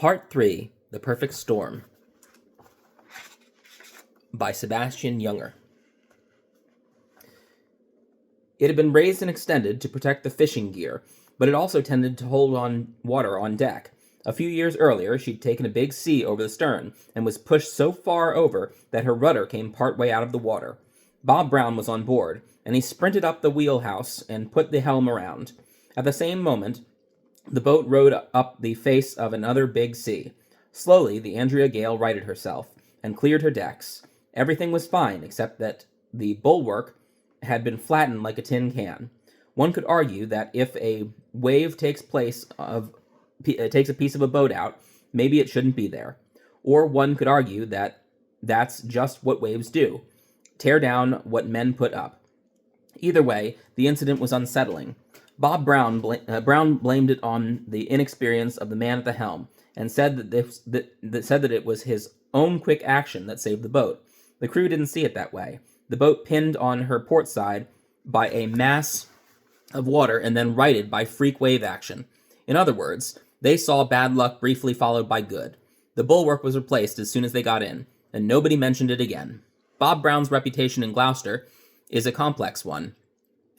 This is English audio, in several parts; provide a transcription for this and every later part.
Part 3, The Perfect Storm, by Sebastian Junger. It had been raised and extended to protect the fishing gear, but it also tended to hold on water on deck. A few years earlier, she'd taken a big sea over the stern, and was pushed so far over that her rudder came part way out of the water. Bob Brown was on board, and he sprinted up the wheelhouse and put the helm around. At the same moment, the boat rode up the face of another big sea. Slowly, the Andrea Gale righted herself, and cleared her decks. Everything was fine, except that the bulwark had been flattened like a tin can. One could argue that if a wave takes a piece of a boat out, maybe it shouldn't be there. Or one could argue that that's just what waves do, tear down what men put up. Either way, the incident was unsettling. Bob Brown blamed it on the inexperience of the man at the helm, and said that it was his own quick action that saved the boat. The crew didn't see it that way. The boat pinned on her port side by a mass of water and then righted by freak wave action. In other words, they saw bad luck briefly followed by good. The bulwark was replaced as soon as they got in, and nobody mentioned it again. Bob Brown's reputation in Gloucester is a complex one.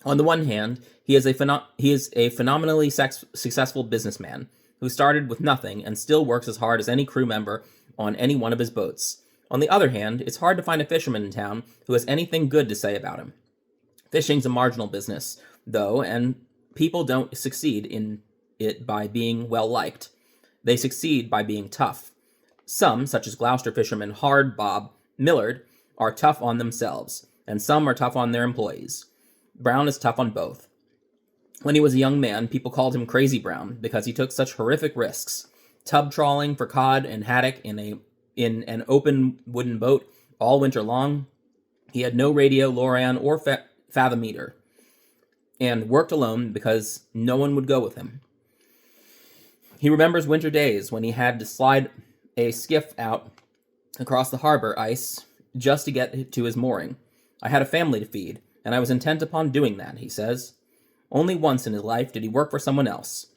On the one hand, he is a phenomenally successful businessman who started with nothing and still works as hard as any crew member on any one of his boats. On the other hand, it's hard to find a fisherman in town who has anything good to say about him. Fishing's a marginal business, though, and people don't succeed in it by being well-liked. They succeed by being tough. Some, such as Gloucester fisherman Hard Bob Millard, are tough on themselves, and some are tough on their employees. Brown is tough on both. When he was a young man, people called him Crazy Brown because he took such horrific risks. Tub trawling for cod and haddock in an open wooden boat all winter long. He had no radio, Loran, or fathometer, and worked alone because no one would go with him. He remembers winter days when he had to slide a skiff out across the harbor ice just to get to his mooring. I had a family to feed, and I was intent upon doing that, he says. Only once in his life did he work for someone else.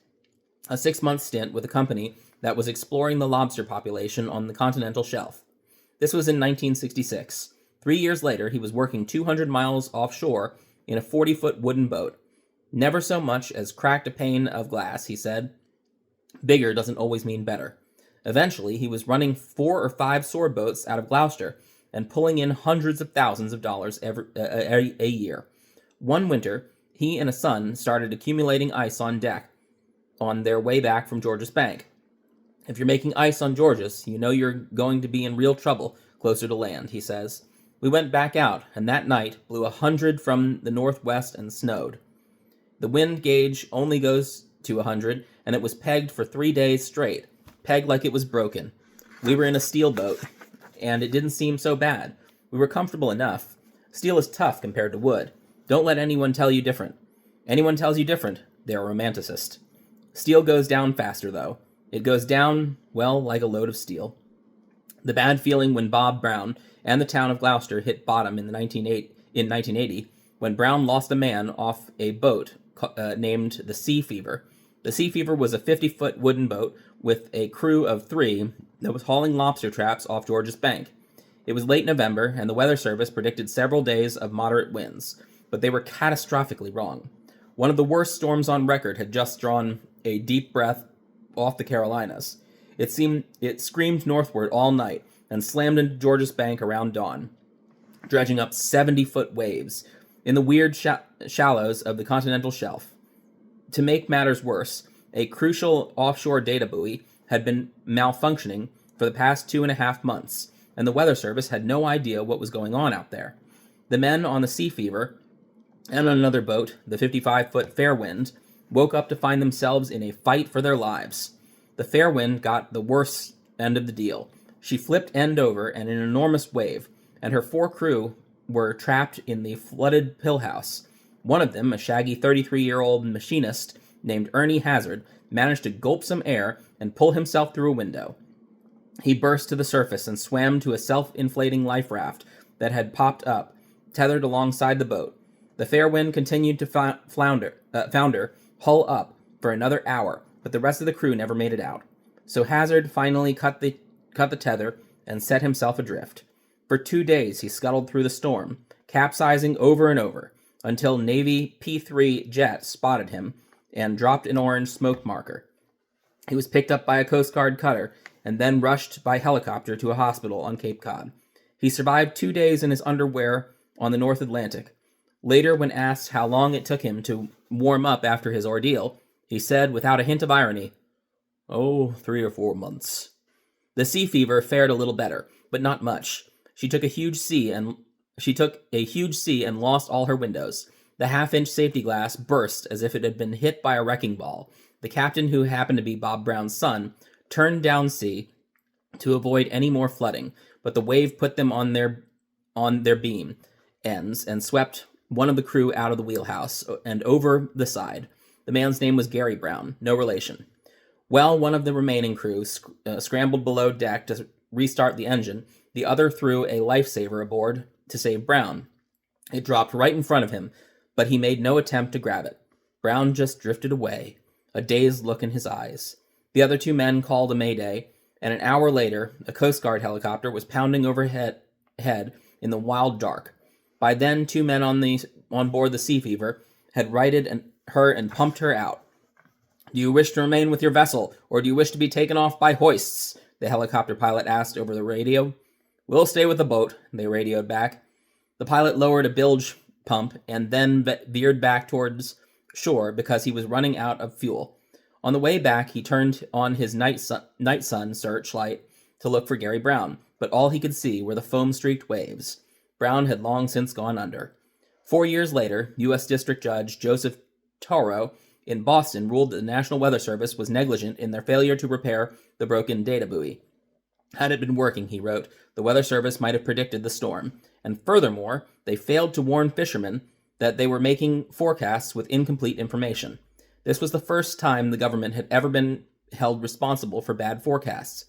A 6-month stint with a company that was exploring the lobster population on the continental shelf. This was in 1966. 3 years later, he was working 200 miles offshore in a 40-foot wooden boat. Never so much as cracked a pane of glass, he said. Bigger doesn't always mean better. Eventually, he was running 4 or 5 sword boats out of Gloucester and pulling in hundreds of thousands of dollars a year. One winter, he and a son started accumulating ice on deck on their way back from George's Bank. If you're making ice on George's, you know you're going to be in real trouble closer to land, he says. We went back out, and that night blew 100 from the northwest and snowed. The wind gauge only goes to 100, and it was pegged for 3 days straight, pegged like it was broken. We were in a steel boat, and it didn't seem so bad. We were comfortable enough. Steel is tough compared to wood. Don't let anyone tell you different. Anyone tells you different, they're a romanticist. Steel goes down faster, though. It goes down, well, like a load of steel. The bad feeling when Bob Brown and the town of Gloucester hit bottom in 1980, when Brown lost a man off a boat named the Sea Fever. The Sea Fever was a 50-foot wooden boat with a crew of 3 that was hauling lobster traps off George's Bank. It was late November, and the Weather Service predicted several days of moderate winds, but they were catastrophically wrong. One of the worst storms on record had just drawn a deep breath off the Carolinas. It screamed northward all night and slammed into George's Bank around dawn, dredging up 70-foot waves in the weird shallows of the continental shelf. To make matters worse, a crucial offshore data buoy had been malfunctioning for the past 2.5 months, and the Weather Service had no idea what was going on out there. The men on the Sea Fever and on another boat, the 55-foot Fairwind, woke up to find themselves in a fight for their lives. The Fairwind got the worst end of the deal. She flipped end over in an enormous wave, and her 4 crew were trapped in the flooded pillhouse. One of them, a shaggy 33-year-old machinist named Ernie Hazard, managed to gulp some air and pull himself through a window. He burst to the surface and swam to a self-inflating life raft that had popped up, tethered alongside the boat. The Fairwind continued to founder, hull up, for another hour, but the rest of the crew never made it out. So Hazard finally cut the tether and set himself adrift. For 2 days he scuttled through the storm, capsizing over and over, until Navy P-3 jet spotted him and dropped an orange smoke marker. He was picked up by a Coast Guard cutter and then rushed by helicopter to a hospital on Cape Cod. He survived 2 days in his underwear on the North Atlantic. Later, when asked how long it took him to warm up after his ordeal, he said, without a hint of irony, "Oh, 3 or 4 months." The sea fever fared a little better, but not much. She took a huge sea and lost all her windows. The half-inch safety glass burst as if it had been hit by a wrecking ball. The captain, who happened to be Bob Brown's son, turned down sea to avoid any more flooding, but the wave put them on their beam ends and swept one of the crew out of the wheelhouse and over the side. The man's name was Gary Brown, no relation. While one of the remaining crew scrambled below deck to restart the engine, the other threw a lifesaver aboard to save Brown. It dropped right in front of him, but he made no attempt to grab it. Brown just drifted away, a dazed look in his eyes. The other 2 men called a mayday, and an hour later, a Coast Guard helicopter was pounding overhead in the wild dark. By then, 2 men on board the Sea Fever had righted her and pumped her out. "Do you wish to remain with your vessel, or do you wish to be taken off by hoists?" the helicopter pilot asked over the radio. "We'll stay with the boat," they radioed back. The pilot lowered a bilge pump and then veered back towards shore because he was running out of fuel. On the way back, he turned on his night sun searchlight to look for Gary Brown, but all he could see were the foam-streaked waves. Brown had long since gone under. 4 years later, U.S. District Judge Joseph Toro in Boston ruled that the National Weather Service was negligent in their failure to repair the broken data buoy. Had it been working, he wrote, the Weather Service might have predicted the storm, and furthermore, they failed to warn fishermen that they were making forecasts with incomplete information. This was the first time the government had ever been held responsible for bad forecasts,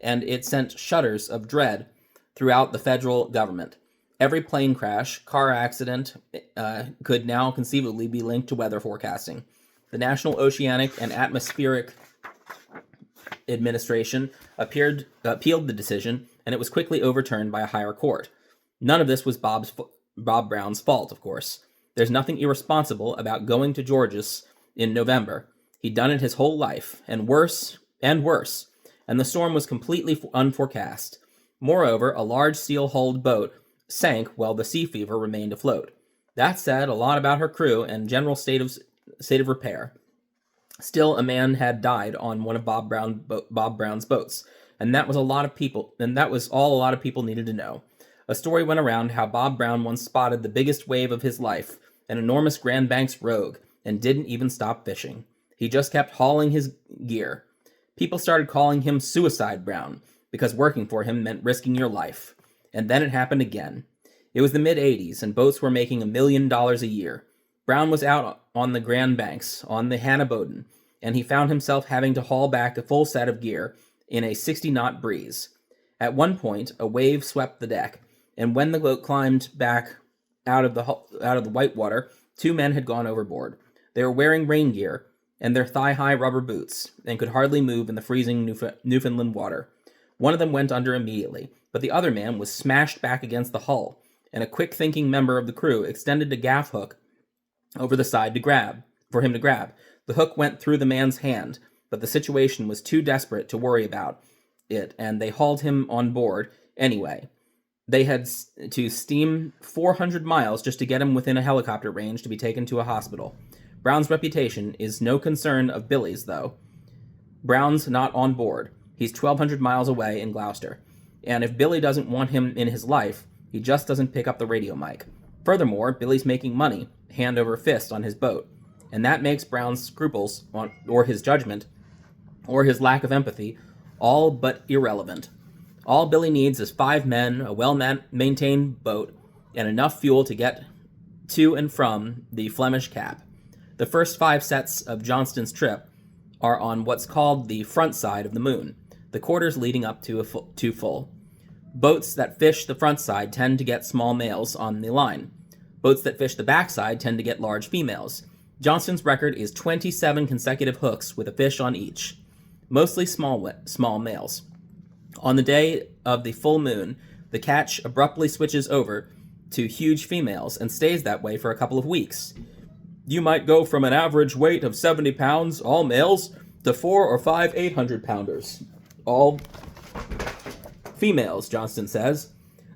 and it sent shudders of dread throughout the federal government. Every plane crash, car accident could now conceivably be linked to weather forecasting. The National Oceanic and Atmospheric Administration appealed the decision, and it was quickly overturned by a higher court. None of this was Bob Brown's fault, of course. There's nothing irresponsible about going to Georges in November. He'd done it his whole life, and worse, and the storm was completely unforecast. Moreover, a large steel-hulled boat sank while the Sea Fever remained afloat. That said a lot about her crew and general state of repair. Still, a man had died on one of Bob Brown's boats, and that was all a lot of people needed to know. A story went around how Bob Brown once spotted the biggest wave of his life, an enormous Grand Banks rogue, and didn't even stop fishing. He just kept hauling his gear. People started calling him Suicide Brown, because working for him meant risking your life. And then it happened again. It was the mid-'80s, and boats were making $1 million a year. Brown was out on the Grand Banks, on the Hannah Bowden, and he found himself having to haul back a full set of gear in a 60-knot breeze. At one point, a wave swept the deck, and when the boat climbed back out of the whitewater, 2 men had gone overboard. They were wearing rain gear and their thigh-high rubber boots, and could hardly move in the freezing Newfoundland water. One of them went under immediately, but the other man was smashed back against the hull, and a quick-thinking member of the crew extended a gaff hook over the side for him to grab. The hook went through the man's hand, but the situation was too desperate to worry about it, and they hauled him on board anyway. They had to steam 400 miles just to get him within a helicopter range to be taken to a hospital. Brown's reputation is no concern of Billy's, though. Brown's not on board. He's 1,200 miles away in Gloucester. And if Billy doesn't want him in his life, he just doesn't pick up the radio mic. Furthermore, Billy's making money, hand over fist, on his boat. And that makes Brown's scruples, or his judgment, or his lack of empathy, all but irrelevant. All Billy needs is 5 men, a well-maintained boat, and enough fuel to get to and from the Flemish Cap. The first 5 sets of Johnston's trip are on what's called the front side of the moon, the quarters leading up to full. Boats that fish the front side tend to get small males on the line. Boats that fish the back side tend to get large females. Johnston's record is 27 consecutive hooks with a fish on each. mostly small males. On the day of the full moon, the catch abruptly switches over to huge females and stays that way for a couple of weeks. You might go from an average weight of 70 pounds, all males, to 4 or 5 800-pounders, all females, Johnston says.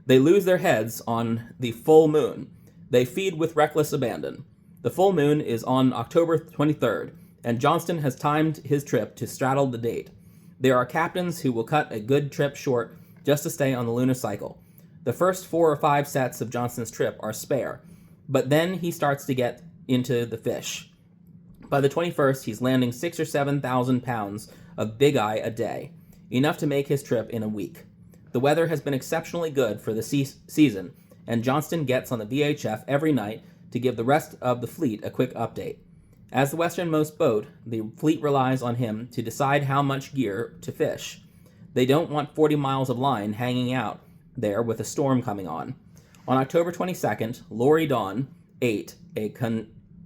They lose their heads on the full moon. They feed with reckless abandon. The full moon is on October 23rd, and Johnston has timed his trip to straddle the date. There are captains who will cut a good trip short just to stay on the lunar cycle. The first 4 or 5 sets of Johnston's trip are spare, but then he starts to get into the fish. By the 21st, he's landing 6,000 or 7,000 pounds of big eye a day, enough to make his trip in a week. The weather has been exceptionally good for the season, and Johnston gets on the VHF every night to give the rest of the fleet a quick update. As the westernmost boat, the fleet relies on him to decide how much gear to fish. They don't want 40 miles of line hanging out there with a storm coming on. On October 22nd, Lorry Dawn 8, a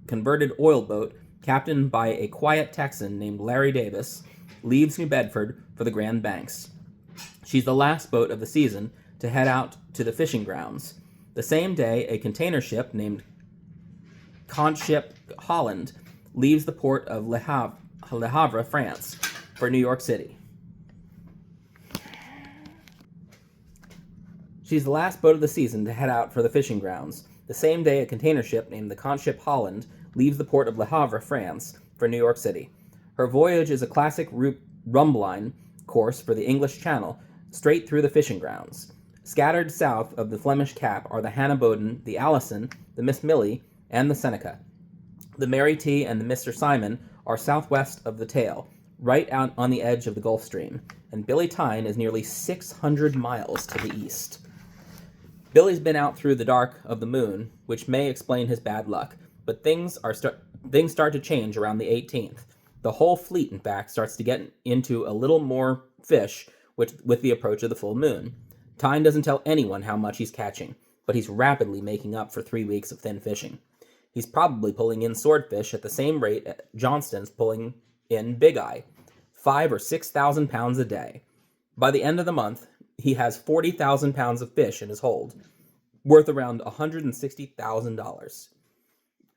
converted oil boat captained by a quiet Texan named Larry Davis, leaves New Bedford for the Grand Banks. She's the last boat of the season to head out to the fishing grounds. The same day, a container ship named Conchship Holland leaves the port of Le Havre, France, for New York City. She's the last boat of the season to head out for the fishing grounds. The same day, a container ship named the Conchship Holland leaves the port of Le Havre, France, for New York City. Her voyage is a classic rumbline course for the English Channel, straight through the fishing grounds. Scattered south of the Flemish Cap are the Hannah Boden, the Allison, the Miss Millie, and the Seneca. The Mary T. and the Mr. Simon are southwest of the tail, right out on the edge of the Gulf Stream, and Billy Tyne is nearly 600 miles to the east. Billy's been out through the dark of the moon, which may explain his bad luck, but things start to change around the 18th. The whole fleet, in fact, starts to get into a little more fish with the approach of the full moon. Tyne doesn't tell anyone how much he's catching, but he's rapidly making up for 3 weeks of thin fishing. He's probably pulling in swordfish at the same rate Johnston's pulling in big eye, 5,000 or 6,000 pounds a day. By the end of the month, he has 40,000 pounds of fish in his hold, worth around $160,000.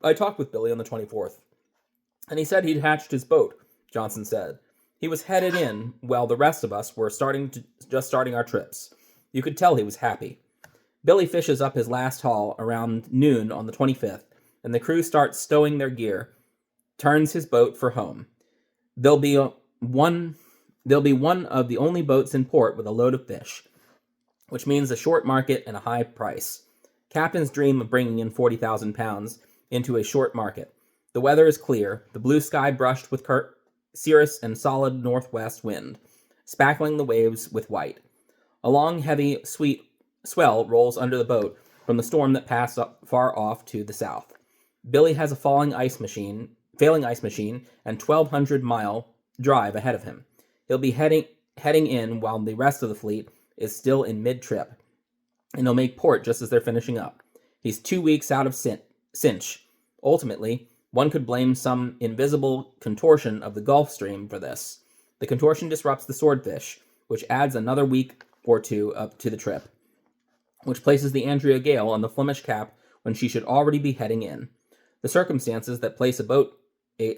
I talked with Billy on the 24th, and he said he'd hatched his boat, Johnson said. He was headed in while the rest of us were just starting our trips. You could tell he was happy. Billy fishes up his last haul around noon on the 25th, and the crew starts stowing their gear, turns his boat for home. They'll be one of the only boats in port with a load of fish, which means a short market and a high price. Captains dream of bringing in 40,000 pounds into a short market. The weather is clear, the blue sky brushed with cirrus and solid northwest wind, spackling the waves with white. A long, heavy, sweet swell rolls under the boat from the storm that passed up far off to the south. Billy has a failing ice machine, and 1,200-mile drive ahead of him. He'll be heading in while the rest of the fleet is still in mid-trip, and he'll make port just as they're finishing up. He's 2 weeks out of cinch. Ultimately, one could blame some invisible contortion of the Gulf Stream for this. The contortion disrupts the swordfish, which adds another week or two up to the trip, which places the Andrea Gale on the Flemish Cap when she should already be heading in. The circumstances that place a boat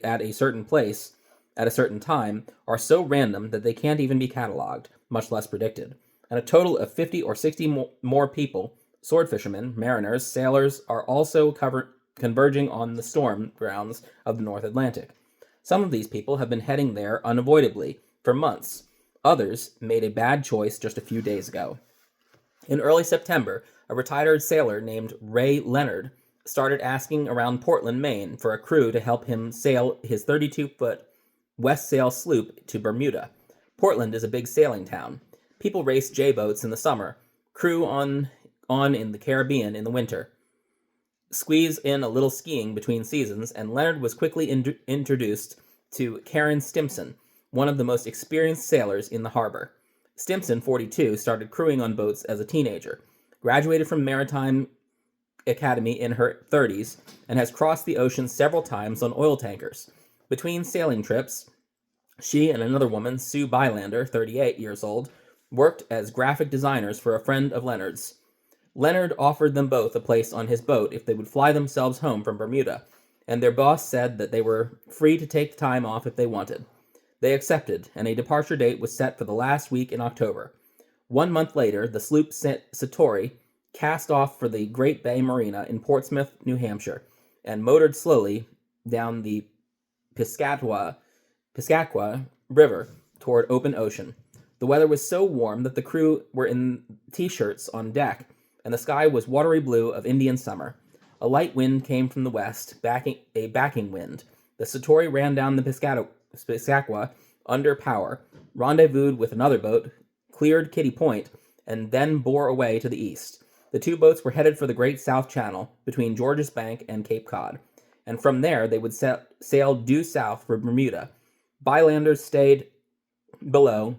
at a certain place at a certain time are so random that they can't even be cataloged, much less predicted. And a total of 50 or 60 more people, sword fishermen, mariners, sailors, are also converging on the storm grounds of the North Atlantic. Some of these people have been heading there unavoidably for months. Others made a bad choice just a few days ago. In early September, a retired sailor named Ray Leonard started asking around Portland, Maine, for a crew to help him sail his 32-foot West Sail sloop to Bermuda. Portland is a big sailing town. People race J-boats in the summer, crew on in the Caribbean in the winter. Squeeze in a little skiing between seasons, and Leonard was quickly introduced to Karen Stimson, one of the most experienced sailors in the harbor. Stimson, 42, started crewing on boats as a teenager, graduated from Maritime Academy in her 30s, and has crossed the ocean several times on oil tankers. Between sailing trips, She and another woman, Sue Bylander, 38 years old, worked as graphic designers for a friend of Leonard's. Leonard offered them both a place on his boat if they would fly themselves home from Bermuda, and their boss said that they were free to take the time off if they wanted. They accepted, and a departure date was set for the last week in October. 1 month later, the sloop Satori cast off for the Great Bay Marina in Portsmouth, New Hampshire, and motored slowly down the Piscataqua River toward open ocean. The weather was so warm that the crew were in t-shirts on deck, and the sky was watery blue of Indian summer. A light wind came from the west, a backing wind. The Satori ran down the Piscataqua under power, rendezvoused with another boat, cleared Kitty Point, and then bore away to the east. The two boats were headed for the Great South Channel between George's Bank and Cape Cod, and from there they would sail due south for Bermuda. Bylanders stayed below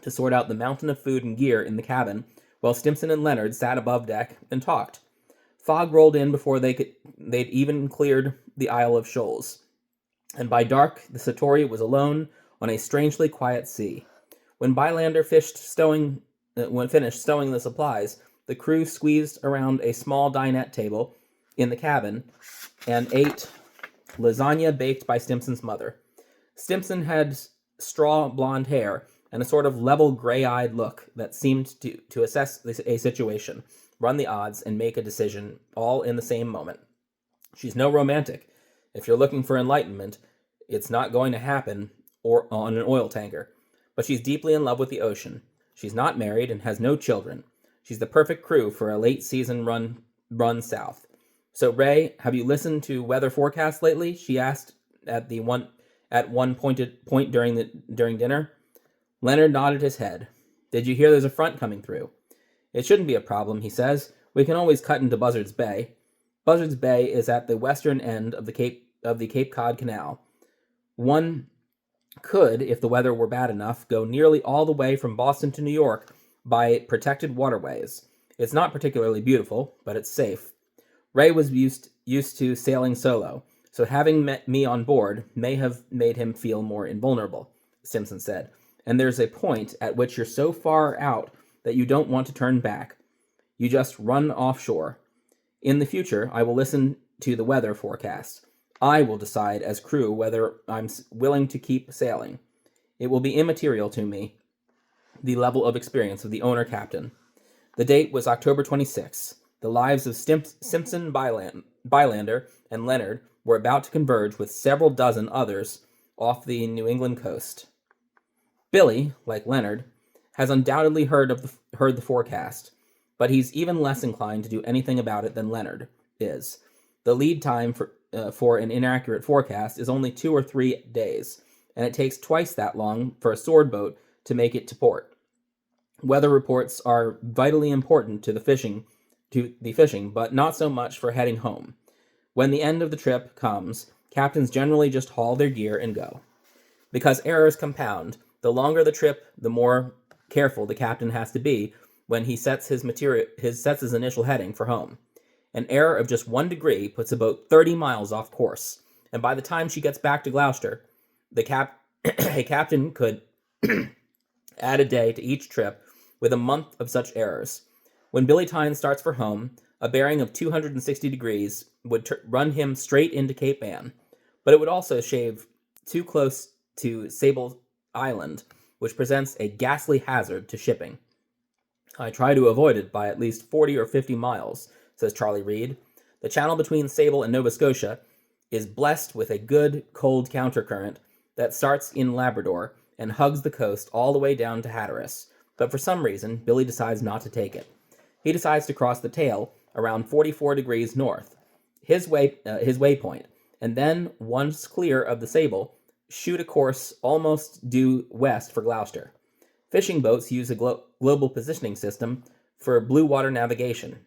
to sort out the mountain of food and gear in the cabin, while Stimpson and Leonard sat above deck and talked. Fog rolled in before they'd even cleared the Isle of Shoals, and by dark the Satori was alone on a strangely quiet sea. When Bylander finished stowing the supplies, the crew squeezed around a small dinette table in the cabin and ate lasagna baked by Stimpson's mother. Stimpson had straw blonde hair and a sort of level gray-eyed look that seemed to assess a situation, run the odds, and make a decision all in the same moment. She's no romantic. If you're looking for enlightenment, it's not going to happen on an oil tanker. But she's deeply in love with the ocean. She's not married and has no children. She's the perfect crew for a late-season run south. So, Ray, have you listened to weather forecasts lately? She asked at one point during dinner. Leonard nodded his head. Did you hear there's a front coming through? It shouldn't be a problem, he says. We can always cut into Buzzard's Bay. Buzzard's Bay is at the western end of the Cape Cod Canal. One could, if the weather were bad enough, go nearly all the way from Boston to New York by protected waterways. It's not particularly beautiful, but it's safe. Ray was used to sailing solo, so having met me on board may have made him feel more invulnerable, Simpson said. And there's a point at which you're so far out that you don't want to turn back. You just run offshore. In the future, I will listen to the weather forecast. I will decide as crew whether I'm willing to keep sailing. It will be immaterial to me, the level of experience of the owner-captain. The date was October 26th. The lives of Simpson, Bylander, and Leonard were about to converge with several dozen others off the New England coast. Billy, like Leonard, has undoubtedly heard the forecast, but he's even less inclined to do anything about it than Leonard is. The lead time for an inaccurate forecast is only 2 or 3 days, and it takes twice that long for a sword boat to make it to port. Weather reports are vitally important to the fishing, but not so much for heading home. When the end of the trip comes, captains generally just haul their gear and go. Because errors compound, the longer the trip, the more careful the captain has to be when he sets his initial heading for home. An error of just 1 degree puts a boat 30 miles off course, and by the time she gets back to Gloucester, a captain could add a day to each trip with a month of such errors. When Billy Tyne starts for home, a bearing of 260 degrees would run him straight into Cape Ann, but it would also shave too close to Sable Island, which presents a ghastly hazard to shipping. I try to avoid it by at least 40 or 50 miles, says Charlie Reed. The channel between Sable and Nova Scotia is blessed with a good, cold countercurrent that starts in Labrador and hugs the coast all the way down to Hatteras, but for some reason, Billy decides not to take it. He decides to cross the tail around 44 degrees north, his waypoint, and then, once clear of the Sable, shoot a course almost due west for Gloucester. Fishing boats use a global positioning system for blue water navigation.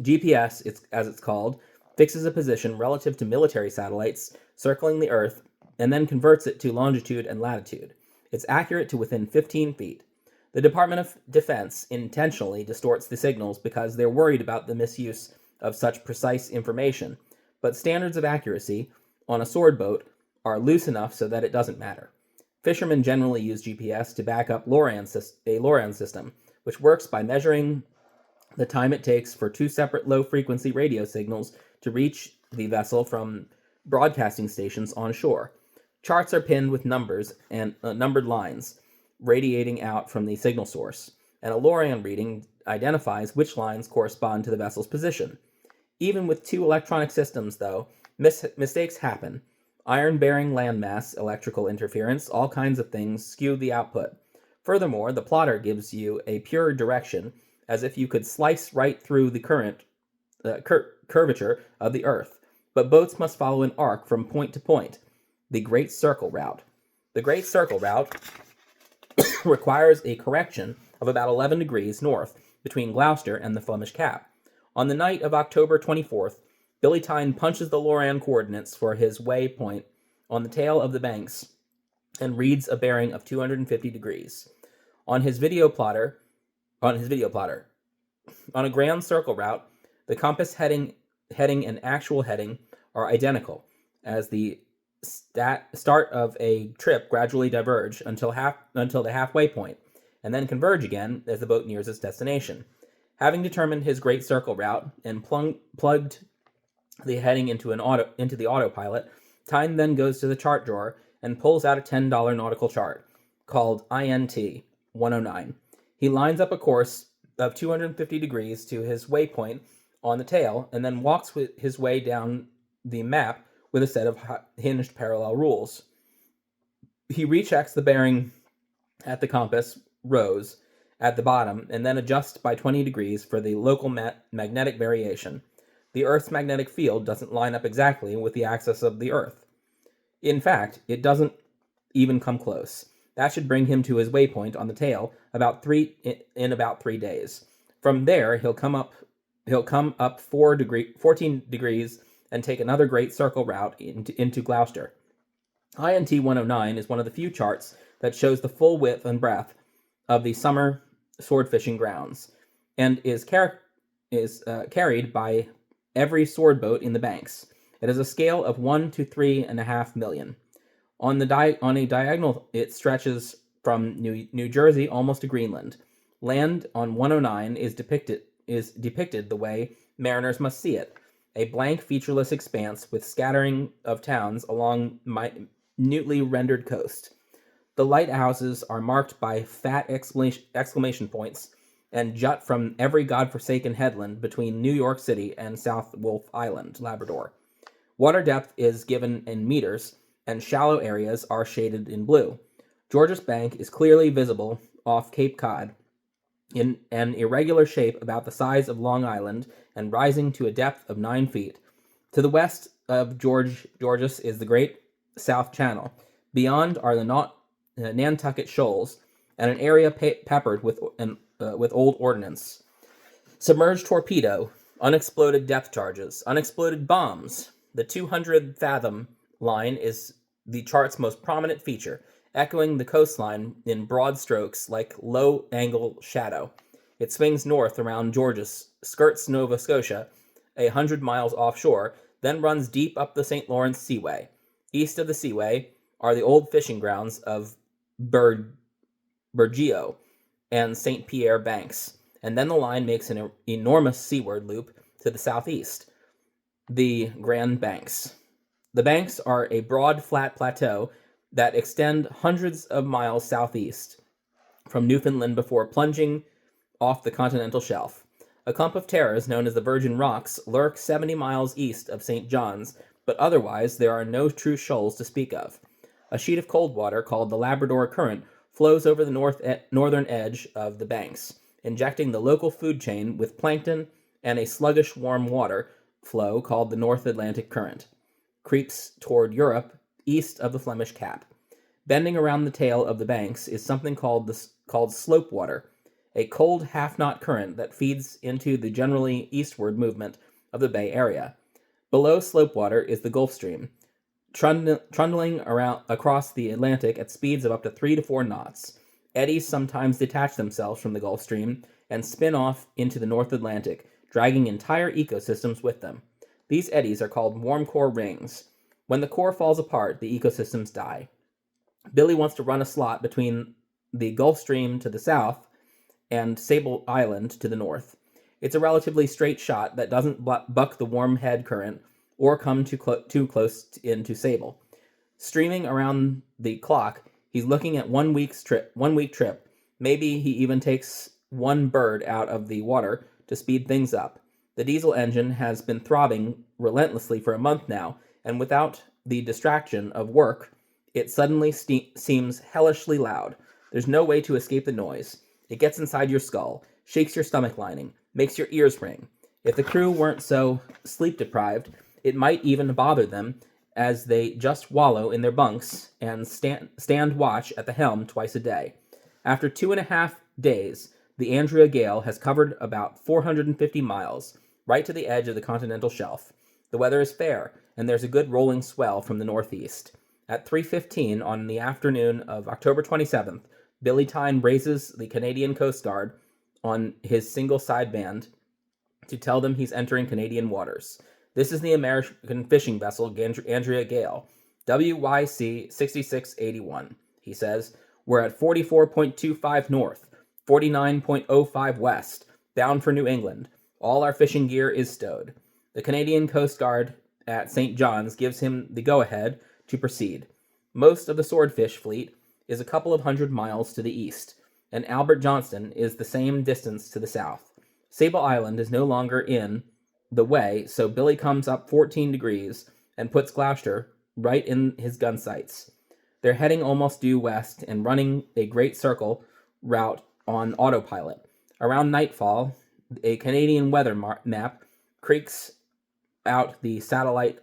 GPS, as it's called, fixes a position relative to military satellites circling the Earth and then converts it to longitude and latitude. It's accurate to within 15 feet. The Department of Defense intentionally distorts the signals because they're worried about the misuse of such precise information, but standards of accuracy on a sword boat are loose enough so that it doesn't matter. Fishermen generally use GPS to back up a LORAN system, which works by measuring the time it takes for two separate low-frequency radio signals to reach the vessel from broadcasting stations on shore. Charts are pinned with numbers and numbered lines radiating out from the signal source, and a LORAN reading identifies which lines correspond to the vessel's position. Even with two electronic systems, though, mistakes happen. Iron-bearing landmass, electrical interference, all kinds of things skew the output. Furthermore, the plotter gives you a pure direction, as if you could slice right through the curvature of the Earth. But boats must follow an arc from point to point, the Great Circle Route. The Great Circle Route requires a correction of about 11 degrees north between Gloucester and the Flemish Cap. On the night of October 24th, Billy Tyne punches the LORAN coordinates for his waypoint on the tail of the Banks and reads a bearing of 250 degrees. On a grand circle route, the compass heading and actual heading are identical, as the start of a trip gradually diverge until the halfway point, and then converge again as the boat nears its destination. Having determined his great circle route and plugged the heading into the autopilot, Tyne then goes to the chart drawer and pulls out a $10 nautical chart called INT 109. He lines up a course of 250 degrees to his waypoint on the tail, and then walks his way down the map with a set of hinged parallel rules. He rechecks the bearing at the compass rose at the bottom, and then adjusts by 20 degrees for the local magnetic variation. The Earth's magnetic field doesn't line up exactly with the axis of the Earth. In fact, it doesn't even come close. That should bring him to his waypoint on the tail in about 3 days. From there, he'll come up 14 degrees and take another great circle route into Gloucester. INT 109 is one of the few charts that shows the full width and breadth of the summer sword fishing grounds, and is carried by every sword boat in the Banks. It has a scale of 1 to 3.5 million. On a diagonal, it stretches from New Jersey almost to Greenland. Land on 109 is depicted the way mariners must see it: a blank, featureless expanse with scattering of towns along minutely rendered coast. The lighthouses are marked by fat exclamation points and jut from every godforsaken headland between New York City and South Wolf Island, Labrador. Water depth is given in meters, and shallow areas are shaded in blue. Georges Bank is clearly visible off Cape Cod, in an irregular shape about the size of Long Island and rising to a depth of 9 feet. To the west of Georges is the Great South Channel. Beyond are the Nantucket Shoals and an area peppered with old ordnance. Submerged torpedo, unexploded depth charges, unexploded bombs. The 200-fathom line is the chart's most prominent feature, echoing the coastline in broad strokes like low-angle shadow. It swings north around Georges, skirts Nova Scotia, 100 miles offshore, then runs deep up the St. Lawrence Seaway. East of the Seaway are the old fishing grounds of Burgeo and St. Pierre Banks, and then the line makes an enormous seaward loop to the southeast, the Grand Banks. The Banks are a broad, flat plateau that extend hundreds of miles southeast from Newfoundland before plunging off the continental shelf. A clump of terrors known as the Virgin Rocks lurk 70 miles east of St. John's, but otherwise there are no true shoals to speak of. A sheet of cold water called the Labrador Current flows over the northern edge of the Banks, injecting the local food chain with plankton, and a sluggish warm water flow called the North Atlantic Current creeps toward Europe east of the Flemish Cap. Bending around the tail of the Banks is something called slope water, a cold half-knot current that feeds into the generally eastward movement of the Bay Area. Below slope water is the Gulf Stream, trundling across the Atlantic at speeds of up to 3 to 4 knots. Eddies sometimes detach themselves from the Gulf Stream and spin off into the North Atlantic, dragging entire ecosystems with them. These eddies are called warm core rings. When the core falls apart, the ecosystems die. Billy wants to run a slot between the Gulf Stream to the south and Sable Island to the north. It's a relatively straight shot that doesn't buck the warm head current or come too close into Sable. Streaming around the clock, he's looking at 1 week trip. Maybe he even takes one bird out of the water to speed things up. The diesel engine has been throbbing relentlessly for a month now, and without the distraction of work, it suddenly seems hellishly loud. There's no way to escape the noise. It gets inside your skull, shakes your stomach lining, makes your ears ring. If the crew weren't so sleep-deprived, it might even bother them as they just wallow in their bunks and stand watch at the helm twice a day. After 2.5 days, the Andrea Gale has covered about 450 miles, right to the edge of the continental shelf. The weather is fair, and there's a good rolling swell from the northeast. At 3:15 on the afternoon of October 27th, Billy Tyne raises the Canadian Coast Guard on his single sideband to tell them he's entering Canadian waters. This is the American fishing vessel Andrea Gale, WYC 6681. He says, "We're at 44.25 north, 49.05 west, bound for New England. All our fishing gear is stowed." The Canadian Coast Guard at St. John's gives him the go-ahead to proceed. Most of the swordfish fleet is a couple of 100 miles to the east, and Albert Johnston is the same distance to the south. Sable Island is no longer in the way, so Billy comes up 14 degrees and puts Gloucester right in his gun sights. They're heading almost due west and running a great circle route on autopilot. Around nightfall, a Canadian weather map creaks out the satellite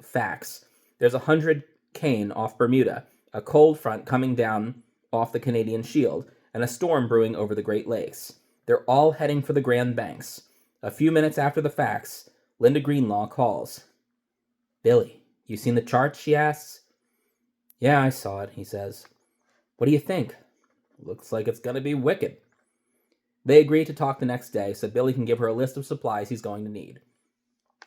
facts. There's 100 Kane off Bermuda, a cold front coming down off the Canadian Shield, and a storm brewing over the Great Lakes. They're all heading for the Grand Banks. A few minutes after the facts, Linda Greenlaw calls. "Billy, you seen the charts?" she asks. "Yeah, I saw it," he says. "What do you think?" "Looks like it's gonna be wicked." They agree to talk the next day so Billy can give her a list of supplies he's going to need.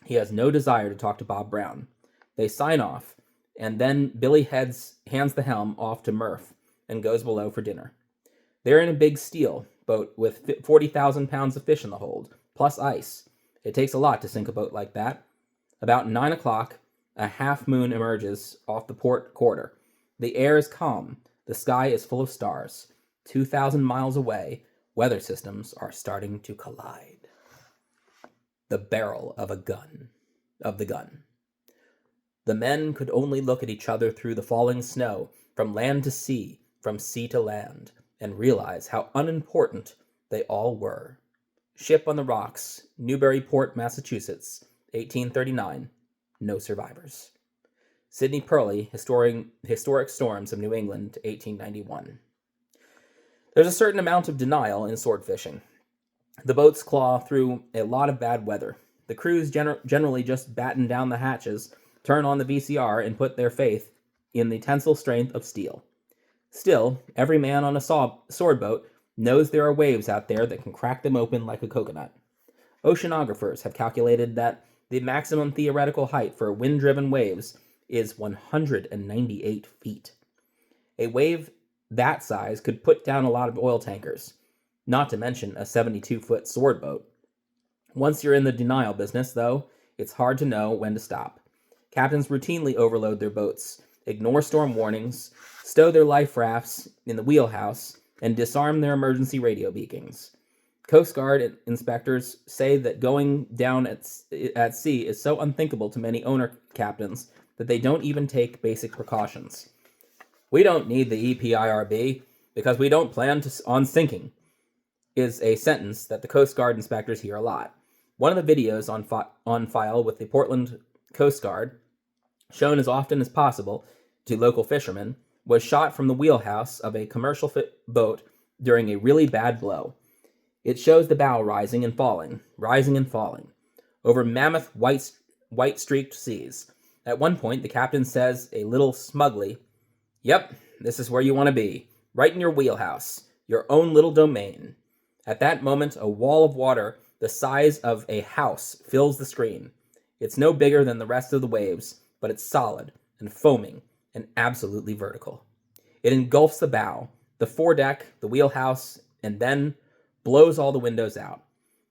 He has no desire to talk to Bob Brown. They sign off, and then Billy hands the helm off to Murph and goes below for dinner. They're in a big steel boat with 40,000 pounds of fish in the hold, plus ice. It takes a lot to sink a boat like that. About 9 o'clock, a half moon emerges off the port quarter. The air is calm. The sky is full of stars. 2,000 miles away, weather systems are starting to collide. The barrel of the gun. The men could only look at each other through the falling snow, from land to sea, from sea to land, and realize how unimportant they all were. Ship on the Rocks, Newburyport, Massachusetts, 1839. No survivors. Sidney Purley, Historic Storms of New England, 1891. There's a certain amount of denial in sword fishing. The boats claw through a lot of bad weather. The crews generally just batten down the hatches, turn on the VCR, and put their faith in the tensile strength of steel. Still, every man on a sword boat knows there are waves out there that can crack them open like a coconut. Oceanographers have calculated that the maximum theoretical height for wind-driven waves is 198 feet. A wave that size could put down a lot of oil tankers, not to mention a 72-foot sword boat. Once you're in the denial business, though, it's hard to know when to stop. Captains routinely overload their boats, ignore storm warnings, stow their life rafts in the wheelhouse, and disarm their emergency radio beacons. Coast Guard inspectors say that going down at sea is so unthinkable to many owner captains that they don't even take basic precautions. "We don't need the EPIRB because we don't plan on sinking," is a sentence that the Coast Guard inspectors hear a lot. One of the videos on file with the Portland Coast Guard, shown as often as possible to local fishermen, was shot from the wheelhouse of a commercial boat during a really bad blow. It shows the bow rising and falling, over mammoth white-streaked seas. At one point, the captain says a little smugly, "Yep, this is where you want to be, right in your wheelhouse, your own little domain." At that moment, a wall of water the size of a house fills the screen. It's no bigger than the rest of the waves, but it's solid and foaming and absolutely vertical. It engulfs the bow, the foredeck, the wheelhouse, and then blows all the windows out.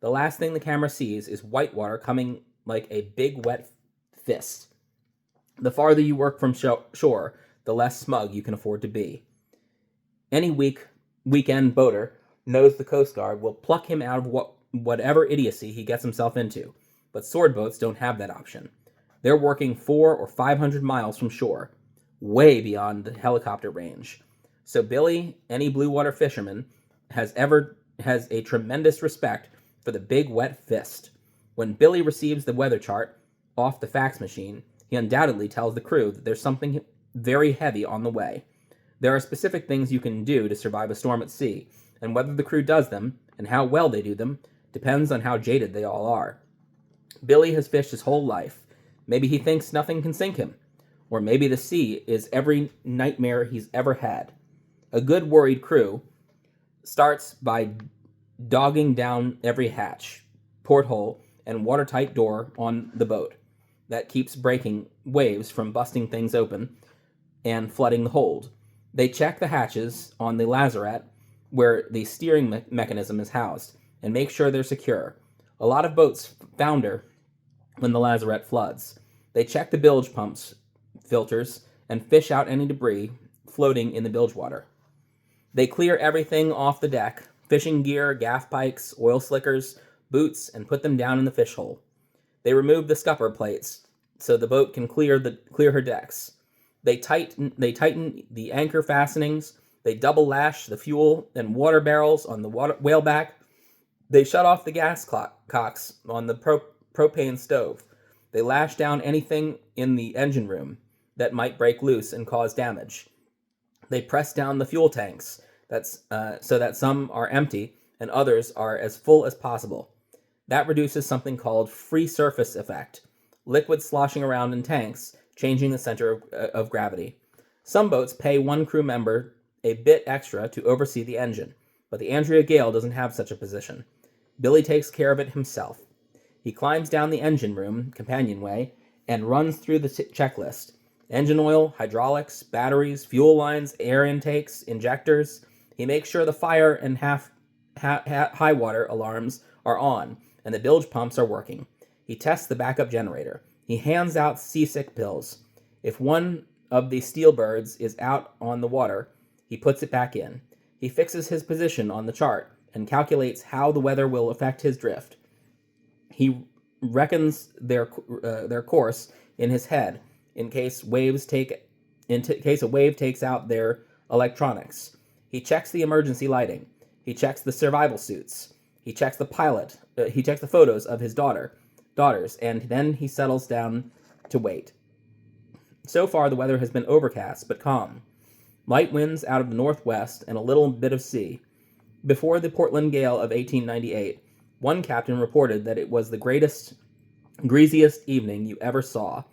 The last thing the camera sees is white water coming like a big wet fist. The farther you work from shore, the less smug you can afford to be. Any weekend boater knows the Coast Guard will pluck him out of whatever idiocy he gets himself into, but sword boats don't have that option. They're working 400 or 500 miles from shore, way beyond the helicopter range. So Billy, any blue water fisherman, has a tremendous respect for the big wet fist. When Billy receives the weather chart off the fax machine, he undoubtedly tells the crew that there's something very heavy on the way. There are specific things you can do to survive a storm at sea, and whether the crew does them, and how well they do them, depends on how jaded they all are. Billy has fished his whole life. Maybe he thinks nothing can sink him, or maybe the sea is every nightmare he's ever had. A good worried crew starts by dogging down every hatch, porthole, and watertight door on the boat that keeps breaking waves from busting things open and flooding the hold. They check the hatches on the lazarette where the steering mechanism is housed and make sure they're secure. A lot of boats founder when the lazarette floods. They check the bilge pumps filters and fish out any debris floating in the bilge water. They clear everything off the deck, fishing gear, gaff pikes, oil slickers, boots, and put them down in the fish hole. They remove the scupper plates so the boat can clear her decks. They tighten the anchor fastenings. They double lash the fuel and water barrels on the whaleback. They shut off the gas cocks on the propane stove. They lash down anything in the engine room that might break loose and cause damage. They press down the fuel tanks so that some are empty and others are as full as possible. That reduces something called free surface effect, liquid sloshing around in tanks, changing the center of gravity. Some boats pay one crew member a bit extra to oversee the engine, but the Andrea Gale doesn't have such a position. Billy takes care of it himself. He climbs down the engine room companionway and runs through the checklist. Engine oil, hydraulics, batteries, fuel lines, air intakes, injectors. He makes sure the fire and high water alarms are on and the bilge pumps are working. He tests the backup generator. He hands out seasick pills. If one of the steel birds is out on the water, he puts it back in. He fixes his position on the chart and calculates how the weather will affect his drift. He reckons their course in his head in case a wave takes out their electronics. He checks the emergency lighting. He checks the survival suits. He checks the pilot. He checks the photos of his daughters, and then he settles down to wait. So far, the weather has been overcast but calm. Light winds out of the northwest and a little bit of sea. Before the Portland gale of 1898, one captain reported that it was the greasiest evening you ever saw,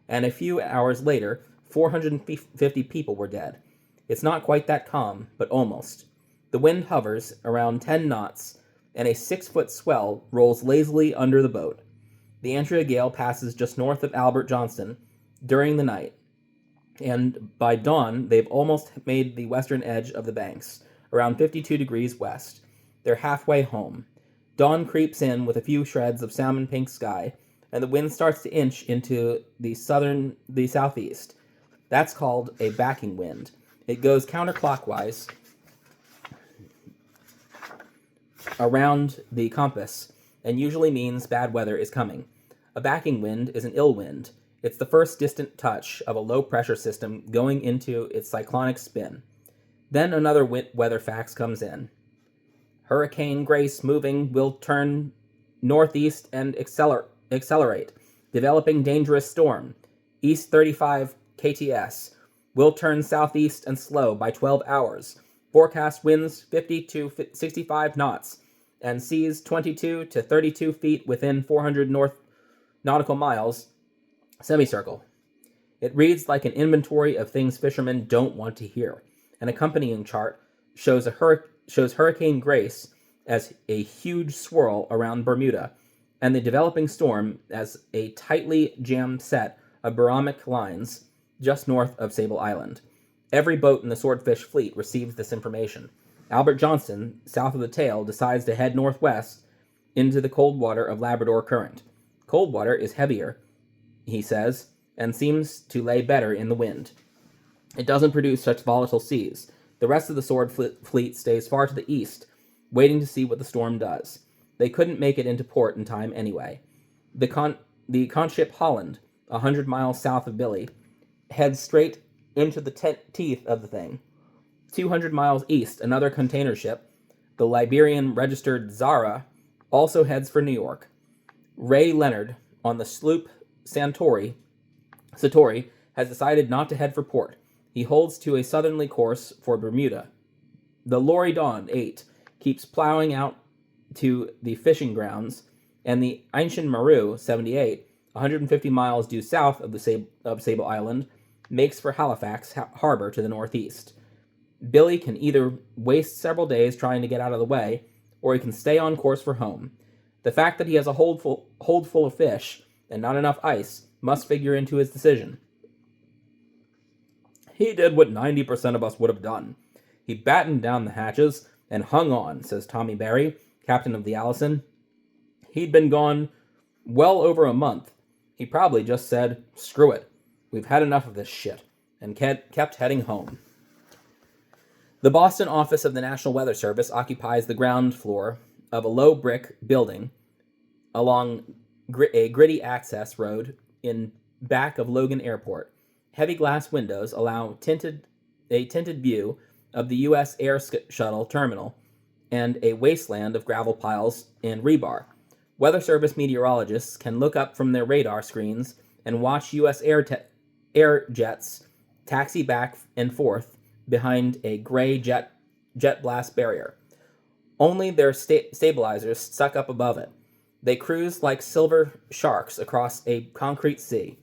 and a few hours later, 450 people were dead. It's not quite that calm, but almost. The wind hovers around 10 knots, and a 6-foot swell rolls lazily under the boat. The Andrea Gale passes just north of Albert Johnston during the night, and by dawn, they've almost made the western edge of the banks, around 52 degrees west. They're halfway home. Dawn creeps in with a few shreds of salmon-pink sky, and the wind starts to inch into the southeast. That's called a backing wind. It goes counterclockwise around the compass, and usually means bad weather is coming. A backing wind is an ill wind. It's the first distant touch of a low-pressure system going into its cyclonic spin. Then another weather fax comes in. Hurricane Grace moving will turn northeast and accelerate. Developing dangerous storm. East 35 KTS. Will turn southeast and slow by 12 hours. Forecast winds 50 to 65 knots. And seas 22 to 32 feet within 400 nautical miles. Semicircle. It reads like an inventory of things fishermen don't want to hear. An accompanying chart shows Hurricane Grace as a huge swirl around Bermuda, and the developing storm as a tightly jammed set of barometric lines just north of Sable Island. Every boat in the Swordfish fleet receives this information. Albert Johnston, south of the tail, decides to head northwest into the cold water of Labrador Current. Cold water is heavier, he says, and seems to lay better in the wind. It doesn't produce such volatile seas. The rest of the Sword fleet stays far to the east, waiting to see what the storm does. They couldn't make it into port in time anyway. The conship Holland, 100 miles south of Billy, heads straight into the teeth of the thing. 200 miles east, another container ship, the Liberian-registered Zara, also heads for New York. Ray Leonard, on the sloop Satori, has decided not to head for port. He holds to a southerly course for Bermuda. The Loridon 8 keeps plowing out to the fishing grounds, and the Ancien Maru 78, 150 miles due south of Sable Island, makes for Halifax Harbor to the northeast. Billy can either waste several days trying to get out of the way, or he can stay on course for home. The fact that he has a hold full of fish and not enough ice must figure into his decision. He did what 90% of us would have done. He battened down the hatches and hung on, says Tommy Barry, captain of the Allison. He'd been gone well over a month. He probably just said, "Screw it. We've had enough of this shit," and kept heading home. The Boston office of the National Weather Service occupies the ground floor of a low brick building along a gritty access road in back of Logan Airport. Heavy glass windows allow a tinted view of the U.S. Air Shuttle terminal and a wasteland of gravel piles and rebar. Weather Service meteorologists can look up from their radar screens and watch U.S. air jets taxi back and forth behind a gray jet blast barrier. Only their stabilizers stuck up above it. They cruise like silver sharks across a concrete sea.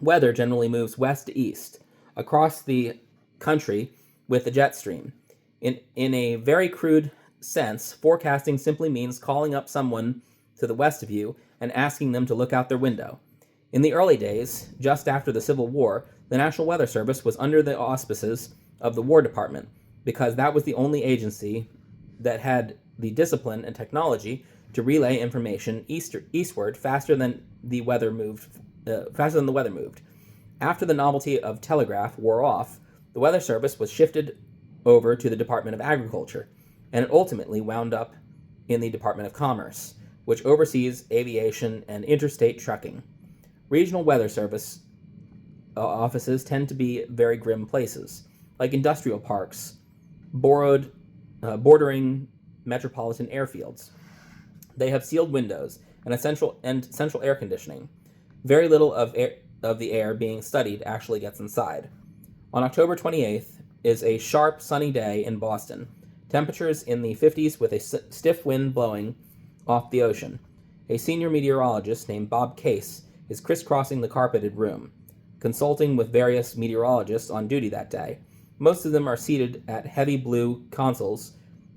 Weather generally moves west to east, across the country with the jet stream. In a very crude sense, forecasting simply means calling up someone to the west of you and asking them to look out their window. In the early days, just after the Civil War, the National Weather Service was under the auspices of the War Department, because that was the only agency that had the discipline and technology to relay information eastward faster than the weather moved. After the novelty of telegraph wore off, the Weather Service was shifted over to the Department of Agriculture, and it ultimately wound up in the Department of Commerce, which oversees aviation and interstate trucking. Regional Weather Service offices tend to be very grim places, like industrial parks, bordering metropolitan airfields. They have sealed windows and central air conditioning. Very little of the air being studied actually gets inside. On October 28th is a sharp, sunny day in Boston. Temperatures in the 50s with a stiff wind blowing off the ocean. A senior meteorologist named Bob Case is crisscrossing the carpeted room, consulting with various meteorologists on duty that day. Most of them are seated at heavy blue consoles,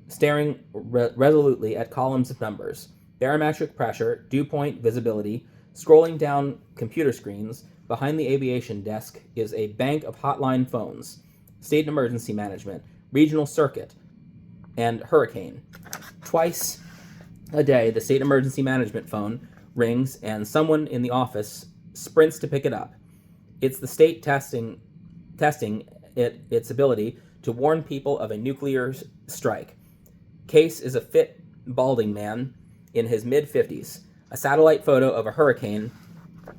staring resolutely at columns of numbers, barometric pressure, dew point, visibility. Scrolling down computer screens, behind the aviation desk is a bank of hotline phones, state emergency management, regional circuit, and hurricane. Twice a day, the state emergency management phone rings, and someone in the office sprints to pick it up. It's the state testing its ability to warn people of a nuclear strike. Case is a fit, balding man in his mid-50s. A satellite photo of a hurricane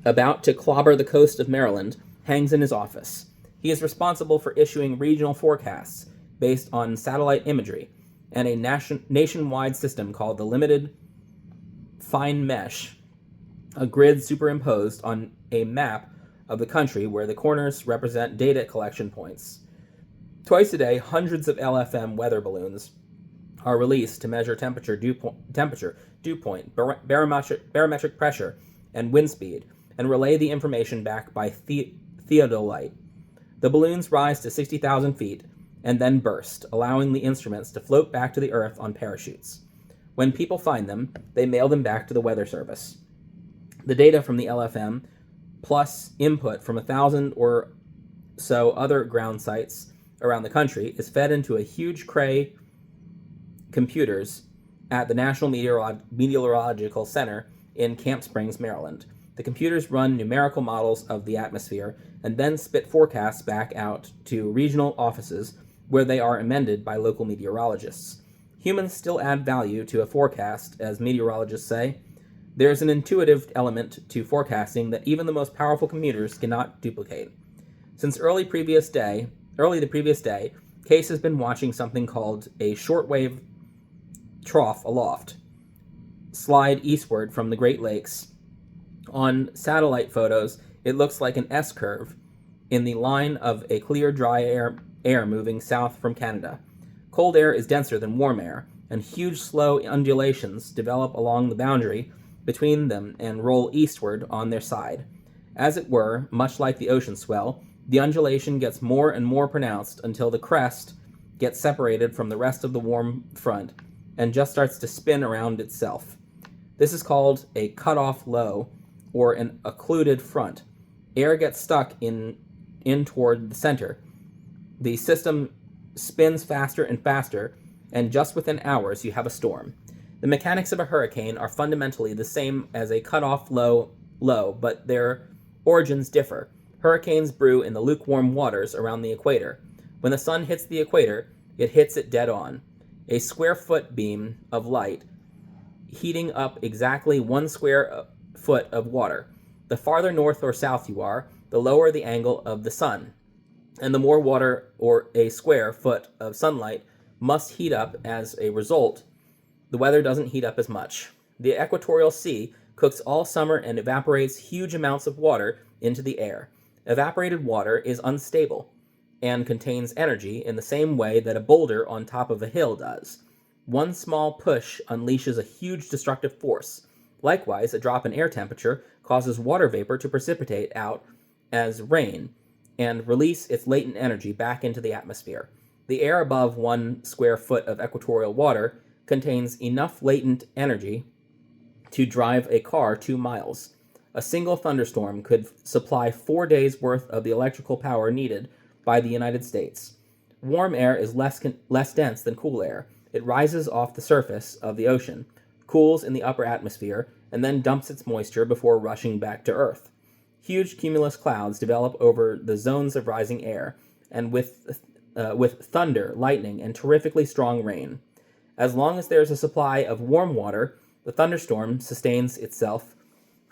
about to clobber the coast of Maryland hangs in his office. He is responsible for issuing regional forecasts based on satellite imagery and a nationwide system called the Limited Fine Mesh, a grid superimposed on a map of the country where the corners represent data collection points. Twice a day, hundreds of LFM weather balloons are released to measure temperature, dew point, barometric pressure, and wind speed, and relay the information back by theodolite. The balloons rise to 60,000 feet and then burst, allowing the instruments to float back to the Earth on parachutes. When people find them, they mail them back to the Weather Service. The data from the LFM, plus input from 1,000 or so other ground sites around the country, is fed into a huge Cray computers at the National Meteorological Center in Camp Springs, Maryland. The computers run numerical models of the atmosphere and then spit forecasts back out to regional offices where they are amended by local meteorologists. Humans still add value to a forecast, as meteorologists say. There's an intuitive element to forecasting that even the most powerful computers cannot duplicate. Since early the previous day, Case has been watching something called a shortwave trough aloft slide eastward from the Great Lakes. On satellite photos, it looks like an S-curve in the line of a clear, dry air moving south from Canada. Cold air is denser than warm air, and huge, slow undulations develop along the boundary between them and roll eastward on their side. As it were, much like the ocean swell, the undulation gets more and more pronounced until the crest gets separated from the rest of the warm front and just starts to spin around itself. This is called a cut-off low, or an occluded front. Air gets stuck in toward the center. The system spins faster and faster, and just within hours you have a storm. The mechanics of a hurricane are fundamentally the same as a cut-off low, but their origins differ. Hurricanes brew in the lukewarm waters around the equator. When the sun hits the equator, it hits it dead on. A square foot beam of light heating up exactly 1 square foot of water. The farther north or south you are, the lower the angle of the sun, and the more water or a square foot of sunlight must heat up. As a result, the weather doesn't heat up as much. The equatorial sea cooks all summer and evaporates huge amounts of water into the air. Evaporated water is unstable and contains energy in the same way that a boulder on top of a hill does. One small push unleashes a huge destructive force. Likewise, a drop in air temperature causes water vapor to precipitate out as rain and release its latent energy back into the atmosphere. The air above 1 square foot of equatorial water contains enough latent energy to drive a car 2 miles. A single thunderstorm could supply 4 days' worth of the electrical power needed by the United States. Warm air is less dense than cool air. It rises off the surface of the ocean, cools in the upper atmosphere, and then dumps its moisture before rushing back to Earth. Huge cumulus clouds develop over the zones of rising air, and with thunder, lightning, and terrifically strong rain. As long as there is a supply of warm water, the thunderstorm sustains itself,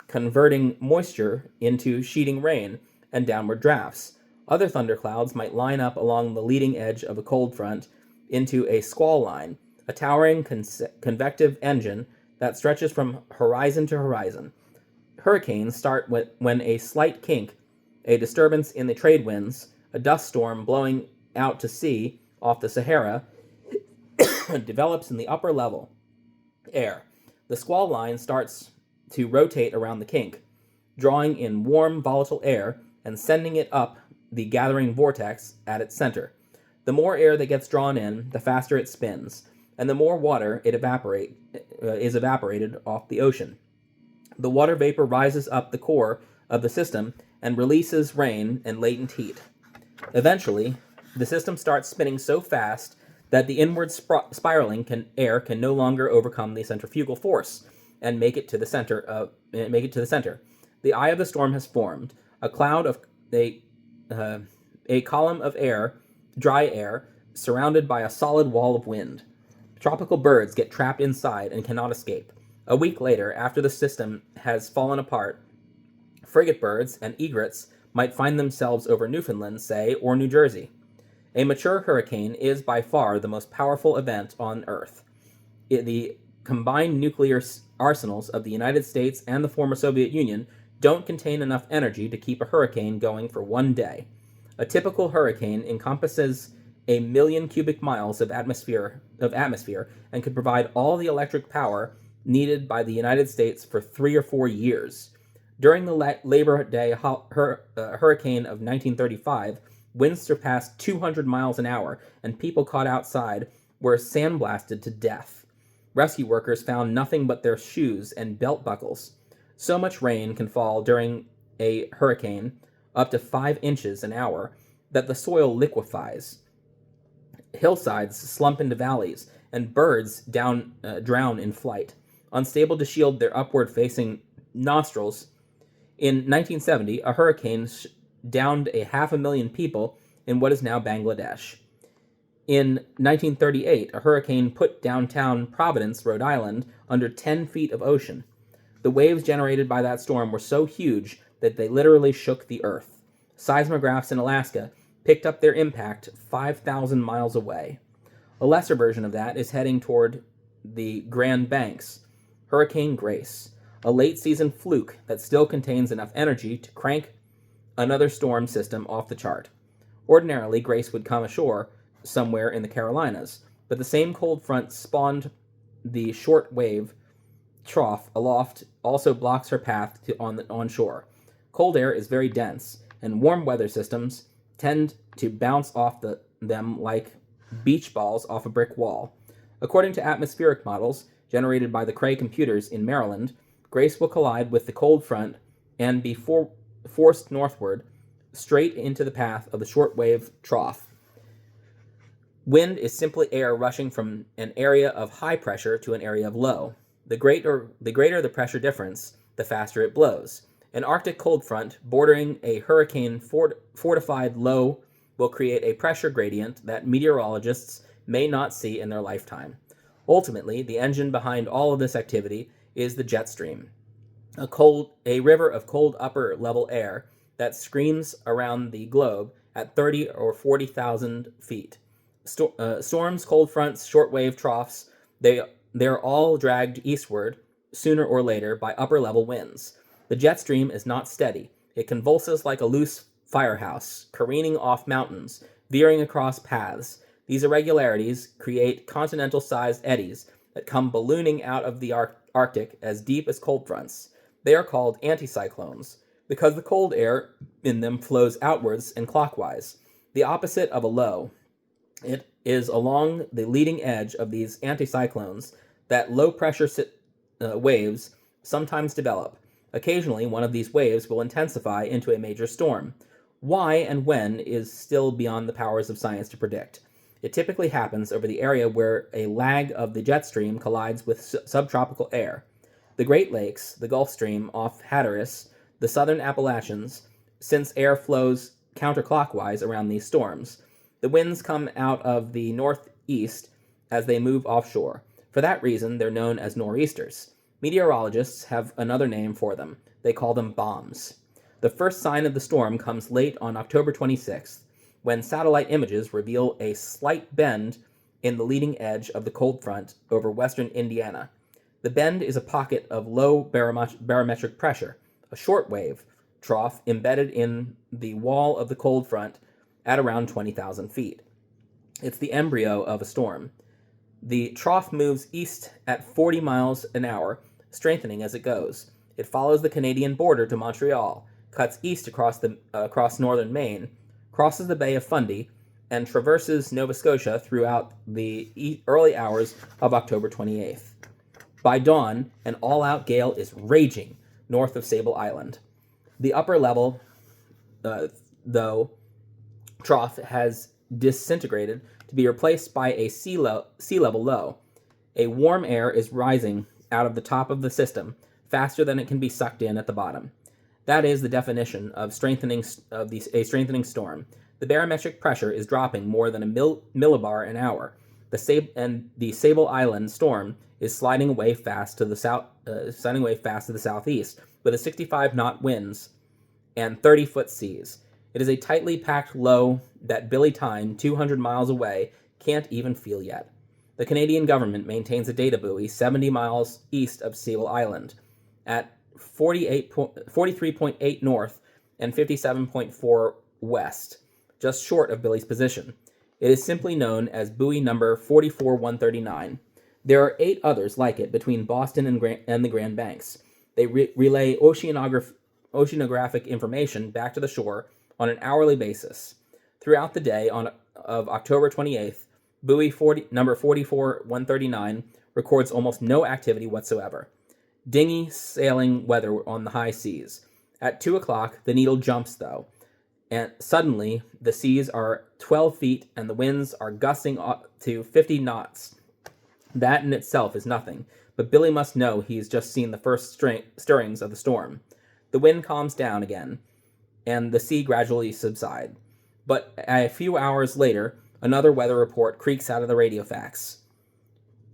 converting moisture into sheeting rain and downward drafts. Other thunderclouds might line up along the leading edge of a cold front into a squall line, a towering convective engine that stretches from horizon to horizon. Hurricanes start when a slight kink, a disturbance in the trade winds, a dust storm blowing out to sea off the Sahara, develops in the upper level air. The squall line starts to rotate around the kink, drawing in warm, volatile air and sending it up the gathering vortex at its center. The more air that gets drawn in, the faster it spins, and the more water is evaporated off the ocean. The water vapor rises up the core of the system and releases rain and latent heat. Eventually, the system starts spinning so fast that the inward spiraling air can no longer overcome the centrifugal force and make it to the center. The eye of the storm has formed. A column of air, dry air, surrounded by a solid wall of wind. Tropical birds get trapped inside and cannot escape. A week later, after the system has fallen apart, frigate birds and egrets might find themselves over Newfoundland, say, or New Jersey. A mature hurricane is by far the most powerful event on Earth. The combined nuclear arsenals of the United States and the former Soviet Union don't contain enough energy to keep a hurricane going for 1 day. A typical hurricane encompasses 1 million cubic miles of atmosphere and could provide all the electric power needed by the United States for 3 or 4 years. During the Labor Day hurricane of 1935, winds surpassed 200 miles an hour, and people caught outside were sandblasted to death. Rescue workers found nothing but their shoes and belt buckles. So much rain can fall during a hurricane, up to 5 inches an hour, that the soil liquefies. Hillsides slump into valleys, and birds drown in flight, unstable to shield their upward-facing nostrils. In 1970, a hurricane downed 500,000 people in what is now Bangladesh. In 1938, a hurricane put downtown Providence, Rhode Island, under 10 feet of ocean. The waves generated by that storm were so huge that they literally shook the earth. Seismographs in Alaska picked up their impact 5,000 miles away. A lesser version of that is heading toward the Grand Banks. Hurricane Grace, a late-season fluke that still contains enough energy to crank another storm system off the chart. Ordinarily, Grace would come ashore somewhere in the Carolinas, but the same cold front spawned the short wave trough aloft also blocks her path on shore. Cold air is very dense, and warm weather systems tend to bounce off them like beach balls off a brick wall. According to atmospheric models generated by the Cray computers in Maryland, Grace will collide with the cold front and be forced northward, straight into the path of the shortwave trough. Wind is simply air rushing from an area of high pressure to an area of low. The greater the pressure difference, the faster it blows. An Arctic cold front bordering a hurricane fortified low will create a pressure gradient that meteorologists may not see in their lifetime. Ultimately, the engine behind all of this activity is the jet stream, a river of cold upper-level air that screams around the globe at 30 or 40,000 feet. Storms, cold fronts, shortwave troughs, they're all dragged eastward sooner or later by upper-level winds. The jet stream is not steady. It convulses like a loose firehouse, careening off mountains, veering across paths. These irregularities create continental-sized eddies that come ballooning out of the Arctic as deep as cold fronts. They are called anticyclones because the cold air in them flows outwards and clockwise, the opposite of a low. It is along the leading edge of these anticyclones that low-pressure waves sometimes develop. Occasionally, one of these waves will intensify into a major storm. Why and when is still beyond the powers of science to predict. It typically happens over the area where a lag of the jet stream collides with subtropical air. The Great Lakes, the Gulf Stream off Hatteras, the southern Appalachians, since air flows counterclockwise around these storms. The winds come out of the northeast as they move offshore. For that reason, they're known as nor'easters. Meteorologists have another name for them. They call them bombs. The first sign of the storm comes late on October 26th, when satellite images reveal a slight bend in the leading edge of the cold front over western Indiana. The bend is a pocket of low barometric pressure, a shortwave trough embedded in the wall of the cold front at around 20,000 feet. It's the embryo of a storm. The trough moves east at 40 miles an hour, strengthening as it goes. It follows the Canadian border to Montreal, cuts east across northern Maine, crosses the Bay of Fundy, and traverses Nova Scotia throughout the early hours of October 28th. By dawn, an all-out gale is raging north of Sable Island. The upper level, though, trough has disintegrated to be replaced by a sea level low. A warm air is rising out of the top of the system faster than it can be sucked in at the bottom. That is the definition of a strengthening storm. The barometric pressure is dropping more than a millibar an hour. The Sable Island storm is sliding away fast to the southeast with a 65-knot winds and 30-foot seas. It is a tightly packed low that Billy Tyne, 200 miles away, can't even feel yet. The Canadian government maintains a data buoy 70 miles east of Sable Island at 43.8 north and 57.4 west, just short of Billy's position. It is simply known as buoy number 44139. There are 8 others like it between Boston and the Grand Banks. They relay oceanographic information back to the shore on an hourly basis. Throughout the day of October 28th, buoy number 44139 records almost no activity whatsoever. Dingy sailing weather on the high seas. At 2 o'clock, the needle jumps, though. And suddenly, the seas are 12 feet and the winds are gusting up to 50 knots. That in itself is nothing, but Billy must know he's just seen the first stirrings of the storm. The wind calms down again, and the sea gradually subsides. But a few hours later, another weather report creaks out of the radio fax.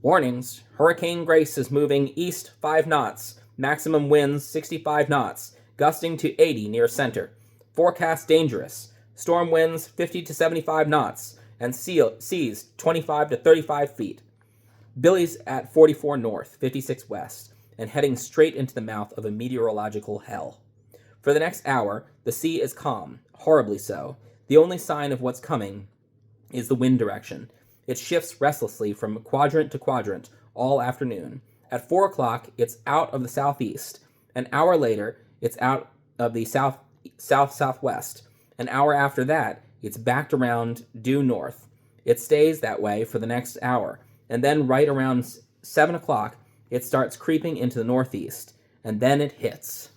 Warnings. Hurricane Grace is moving east 5 knots. Maximum winds 65 knots, gusting to 80 near center. Forecast dangerous. Storm winds 50 to 75 knots, and seas 25 to 35 feet. Billy's at 44 north, 56 west, and heading straight into the mouth of a meteorological hell. For the next hour, the sea is calm, horribly so. The only sign of what's coming is the wind direction. It shifts restlessly from quadrant to quadrant all afternoon. At 4 o'clock, it's out of the southeast. An hour later, it's out of the south-southwest. An hour after that, it's backed around due north. It stays that way for the next hour, and then right around 7 o'clock, it starts creeping into the northeast, and then it hits.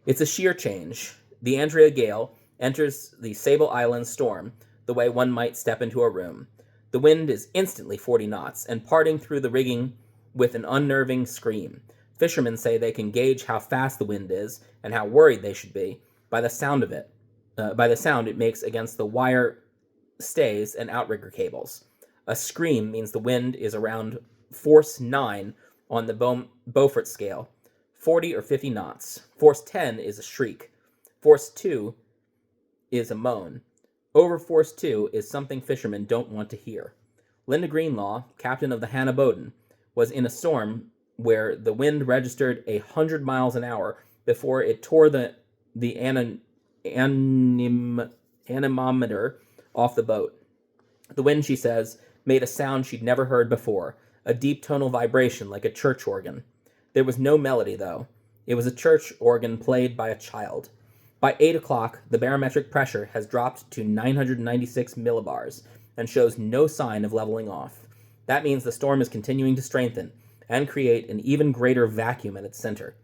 It's a sheer change. The Andrea gale enters the Sable Island storm the way one might step into a room. The wind is instantly 40 knots and parting through the rigging with an unnerving scream. Fishermen say they can gauge how fast the wind is and how worried they should be by the sound it makes against the wire stays and outrigger cables. A scream means the wind is around force 9 on the Beaufort scale, 40 or 50 knots. Force 10 is a shriek. Force 2 is a moan. Over force 2 is something fishermen don't want to hear. Linda Greenlaw, captain of the Hannah Bowden, was in a storm where the wind registered 100 miles an hour before it tore the anemometer off the boat. The wind, she says, made a sound she'd never heard before, a deep tonal vibration like a church organ. There was no melody, though. It was a church organ played by a child. By 8 o'clock, the barometric pressure has dropped to 996 millibars and shows no sign of leveling off. That means the storm is continuing to strengthen and create an even greater vacuum at its center.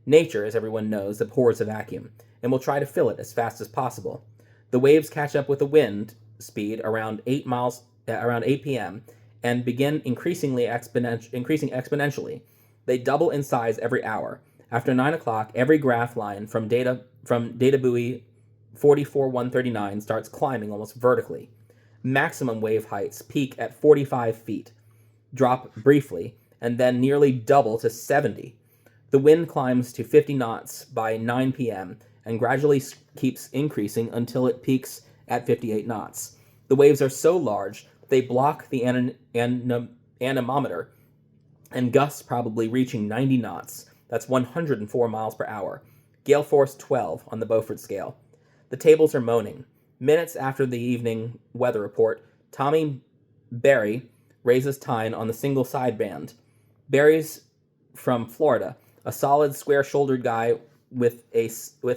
Nature, as everyone knows, abhors a vacuum and will try to fill it as fast as possible. The waves catch up with the wind speed around 8 p.m. and begin increasing exponentially. They double in size every hour. After 9 o'clock, every graph line from data buoy 44139 starts climbing almost vertically. Maximum wave heights peak at 45 feet, drop briefly, and then nearly double to 70. The wind climbs to 50 knots by 9 p.m. and gradually keeps increasing until it peaks at 58 knots. The waves are so large they block the anemometer, and gusts probably reaching 90 knots. That's 104 miles per hour. Gale force 12 on the Beaufort scale. The tables are moaning. Minutes after the evening weather report, Tommy Barry raises tine on the single sideband. Barry's from Florida, a solid, square-shouldered guy with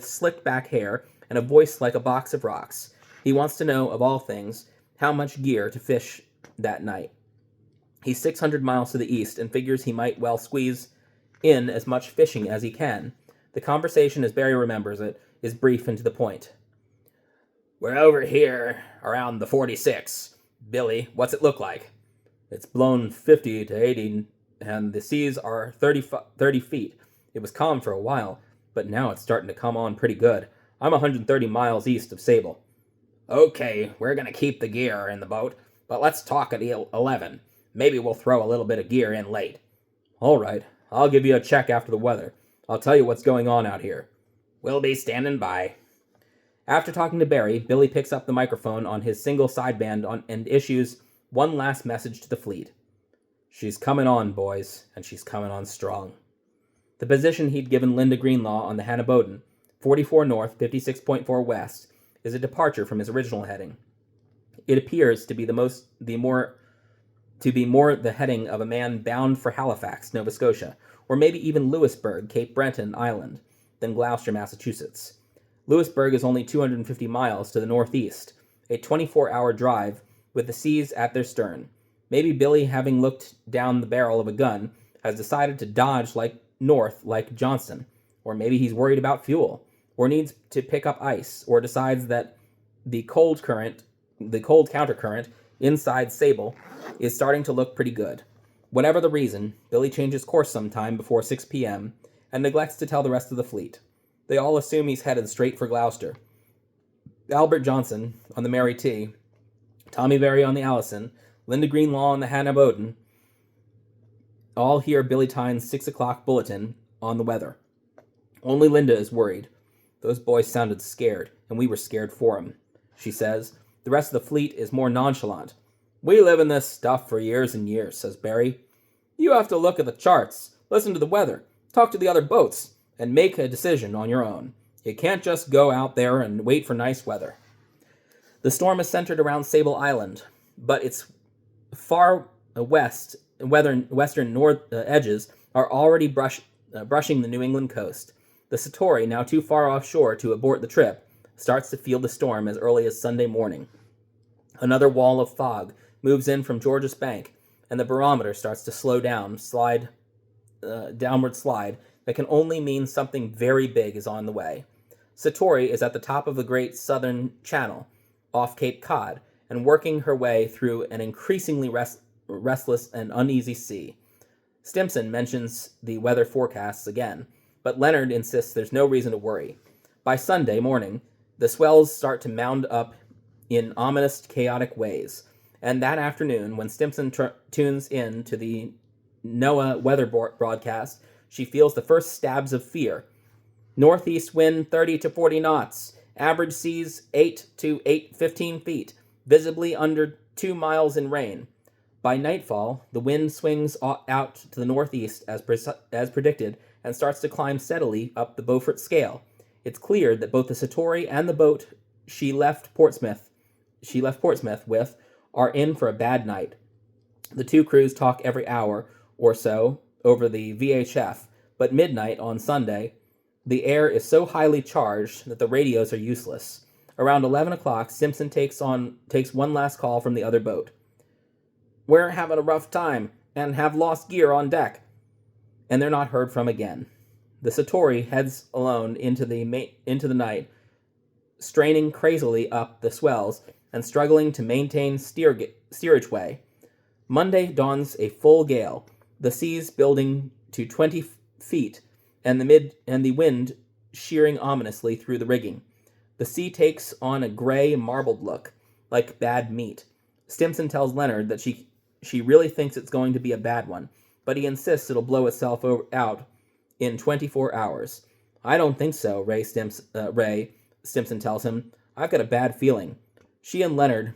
slicked back hair and a voice like a box of rocks. He wants to know, of all things, how much gear to fish that night. He's 600 miles to the east and figures he might well squeeze in as much fishing as he can. The conversation, as Barry remembers it, is brief and to the point. We're over here around the 46. Billy, what's it look like? It's blown 50 to 80, and the seas are 30 feet. It was calm for a while, but now it's starting to come on pretty good. I'm 130 miles east of Sable. Okay, we're going to keep the gear in the boat, but let's talk at 11. Maybe we'll throw a little bit of gear in late. All right, I'll give you a check after the weather. I'll tell you what's going on out here. We'll be standing by. After talking to Barry, Billy picks up the microphone on his single sideband and issues one last message to the fleet. She's coming on, boys, and she's coming on strong. The position he'd given Linda Greenlaw on the Hannah Bowden, 44 north, 56.4 west, is a departure from his original heading. It appears to be more the heading of a man bound for Halifax, Nova Scotia, or maybe even Lewisburg, Cape Breton Island, than Gloucester, Massachusetts. Lewisburg is only 250 miles to the northeast, a 24-hour drive with the seas at their stern. Maybe Billy, having looked down the barrel of a gun, has decided to dodge north like Johnston, or maybe he's worried about fuel. or needs to pick up ice, or decides that the cold countercurrent inside Sable is starting to look pretty good. Whatever the reason, Billy changes course sometime before 6 p.m. and neglects to tell the rest of the fleet. They all assume he's headed straight for Gloucester. Albert Johnson on the Mary T., Tommy Berry on the Allison, Linda Greenlaw on the Hannah Bowden, all hear Billy Tyne's 6 o'clock bulletin on the weather. Only Linda is worried. Those boys sounded scared, and we were scared for 'em, she says. The rest of the fleet is more nonchalant. We live in this stuff for years and years, says Barry. You have to look at the charts, listen to the weather, talk to the other boats, and make a decision on your own. You can't just go out there and wait for nice weather. The storm is centered around Sable Island, but its far western north edges are already brushing the New England coast. The Satori, now too far offshore to abort the trip, starts to feel the storm as early as Sunday morning. Another wall of fog moves in from George's Bank, and the barometer starts to slow down, downward slide that can only mean something very big is on the way. Satori is at the top of the Great Southern Channel, off Cape Cod, and working her way through an increasingly restless and uneasy sea. Stimson mentions the weather forecasts again, but Leonard insists there's no reason to worry. By Sunday morning, the swells start to mound up in ominous, chaotic ways, and that afternoon, when Stimson tunes in to the NOAA weather broadcast, she feels the first stabs of fear. Northeast wind 30 to 40 knots, average seas 8 to 15 feet, visibly under 2 miles in rain. By nightfall, the wind swings out to the northeast as predicted and starts to climb steadily up the Beaufort scale. It's clear that both the Satori and the boat she left Portsmouth with are in for a bad night. The two crews talk every hour or so over the VHF, but midnight on Sunday, the air is so highly charged that the radios are useless. Around 11 o'clock, Simpson takes one last call from the other boat. We're having a rough time and have lost gear on deck. And they're not heard from again. The Satori heads alone into the night, straining crazily up the swells and struggling to maintain steerage way. Monday dawns a full gale, the seas building to 20 feet and the wind shearing ominously through the rigging. The sea takes on a gray, marbled look, like bad meat. Stimson tells Leonard that she really thinks it's going to be a bad one, but he insists it'll blow itself out in 24 hours. I don't think so, Ray, Stimson tells him. I've got a bad feeling. She and Leonard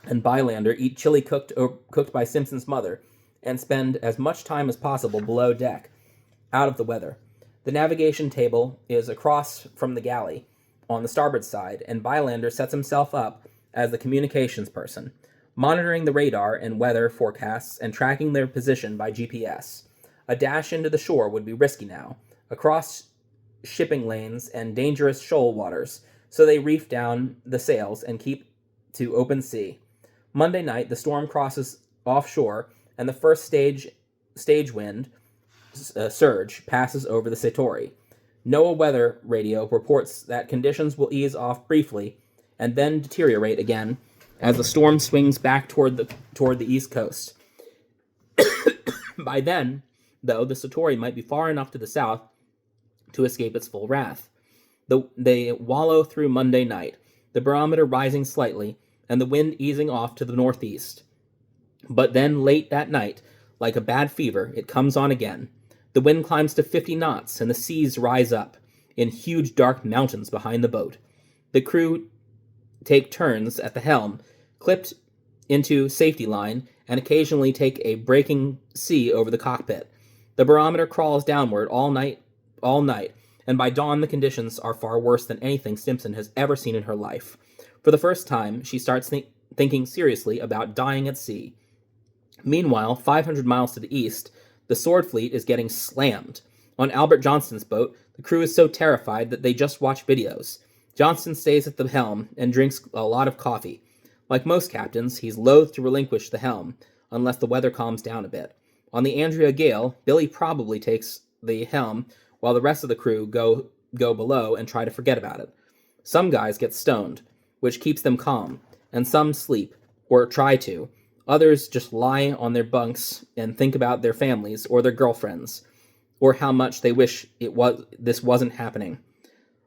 and Bylander eat chili cooked by Simpson's mother and spend as much time as possible below deck, out of the weather. The navigation table is across from the galley, on the starboard side, and Bylander sets himself up as the communications person, monitoring the radar and weather forecasts and tracking their position by GPS. A dash into the shore would be risky now, across shipping lanes and dangerous shoal waters, so they reef down the sails and keep to open sea. Monday night, the storm crosses offshore, and the first stage wind surge passes over the Satori. NOAA weather radio reports that conditions will ease off briefly and then deteriorate again as the storm swings back toward the east coast. By then, though, the Satori might be far enough to the south to escape its full wrath. They wallow through Monday night, the barometer rising slightly and the wind easing off to the northeast. But then late that night, like a bad fever, it comes on again. The wind climbs to 50 knots, and the seas rise up in huge dark mountains behind the boat. The crew take turns at the helm, clipped into safety line, and occasionally take a breaking sea over the cockpit. The barometer crawls downward all night, and by dawn the conditions are far worse than anything Stimson has ever seen in her life. For the first time, she starts thinking seriously about dying at sea. Meanwhile, 500 miles to the east, the Sword Fleet is getting slammed. On Albert Johnston's boat, the crew is so terrified that they just watch videos. Johnston stays at the helm and drinks a lot of coffee. Like most captains, he's loath to relinquish the helm, unless the weather calms down a bit. On the Andrea Gale, Billy probably takes the helm, while the rest of the crew go go below and try to forget about it. Some guys get stoned, which keeps them calm, and some sleep, or try to. Others just lie on their bunks and think about their families or their girlfriends, or how much they wish this wasn't happening.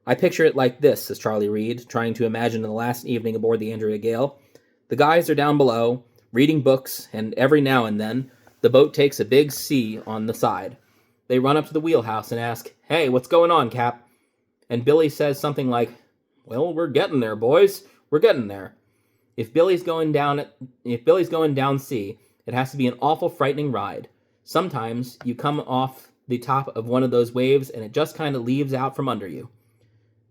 I picture it like this, says Charlie Reed, trying to imagine the last evening aboard the Andrea Gale. The guys are down below, reading books, and every now and then, the boat takes a big sea on the side. They run up to the wheelhouse and ask, "Hey, what's going on, Cap?" And Billy says something like, "Well, we're getting there, boys. We're getting there." If Billy's going down sea, it has to be an awful frightening ride. Sometimes you come off the top of one of those waves and it just kind of leaves out from under you.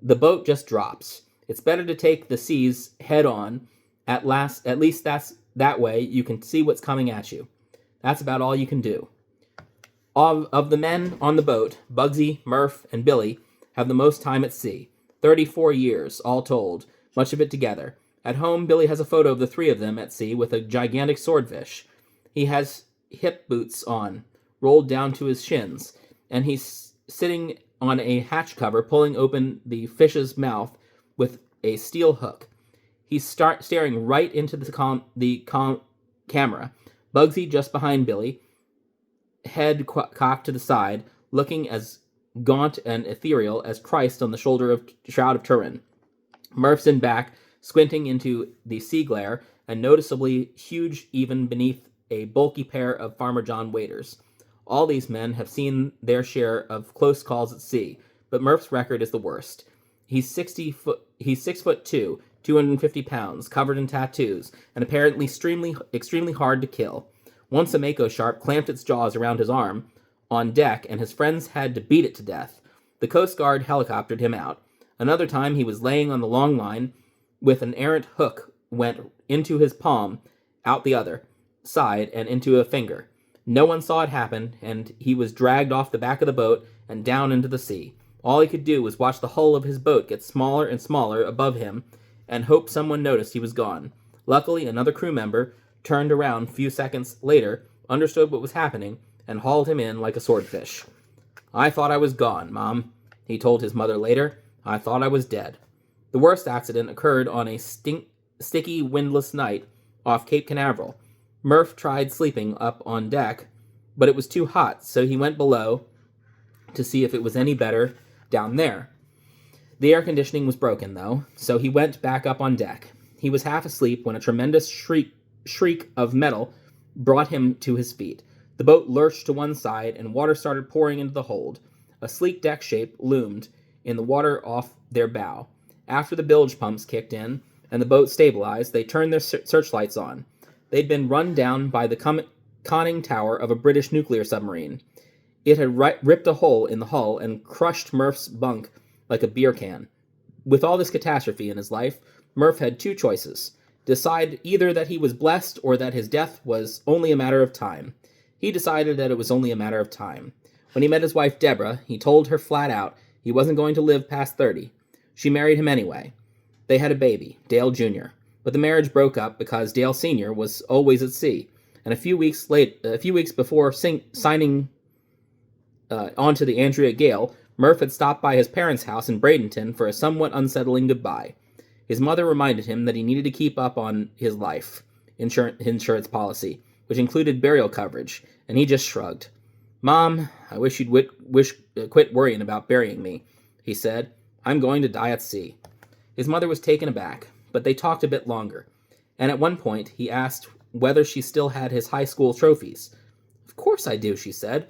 The boat just drops. It's better to take the seas head on. At least that way you can see what's coming at you. That's about all you can do. Of the men on the boat, Bugsy, Murph, and Billy have the most time at sea. 34 years, all told, much of it together. At home, Billy has a photo of the three of them at sea with a gigantic swordfish. He has hip boots on, rolled down to his shins, and he's sitting on a hatch cover pulling open the fish's mouth with a steel hook. He's staring right into the camera. Bugsy just behind Billy, head cocked to the side, looking as gaunt and ethereal as Christ on the shoulder of Shroud of Turin. Murph's in back, squinting into the sea glare, and noticeably huge even beneath a bulky pair of Farmer John waders. All these men have seen their share of close calls at sea, but Murph's record is the worst. He's 6'2", 250 pounds, covered in tattoos, and apparently extremely hard to kill. Once a mako shark clamped its jaws around his arm on deck, and his friends had to beat it to death. The Coast Guard helicoptered him out. Another time he was laying on the long line with an errant hook went into his palm, out the other side, and into a finger. No one saw it happen, and he was dragged off the back of the boat and down into the sea. All he could do was watch the hull of his boat get smaller and smaller above him and hope someone noticed he was gone. Luckily, another crew member turned around a few seconds later, understood what was happening, and hauled him in like a swordfish. "I thought I was gone, Mom," he told his mother later. "I thought I was dead." The worst accident occurred on a sticky, windless night off Cape Canaveral. Murph tried sleeping up on deck, but it was too hot, so he went below to see if it was any better down there. The air conditioning was broken, though, so he went back up on deck. He was half asleep when a tremendous shriek of metal brought him to his feet. The boat lurched to one side, and water started pouring into the hold. A sleek deck shape loomed in the water off their bow. After the bilge pumps kicked in and the boat stabilized, they turned their searchlights on. They'd been run down by the conning tower of a British nuclear submarine. It had ripped a hole in the hull and crushed Murph's bunk like a beer can. With all this catastrophe in his life, Murph had two choices: decide either that he was blessed or that his death was only a matter of time. He decided that it was only a matter of time. When he met his wife Deborah, he told her flat out he wasn't going to live past 30. She married him anyway. They had a baby, Dale Jr., but the marriage broke up because Dale Sr. was always at sea, and a few weeks before signing onto the Andrea Gale, Murph had stopped by his parents' house in Bradenton for a somewhat unsettling goodbye. His mother reminded him that he needed to keep up on his life insurance policy, which included burial coverage, and he just shrugged. "Mom, I wish you'd quit worrying about burying me," he said. "I'm going to die at sea." His mother was taken aback, but they talked a bit longer, and at one point he asked whether she still had his high school trophies. "Of course I do," she said.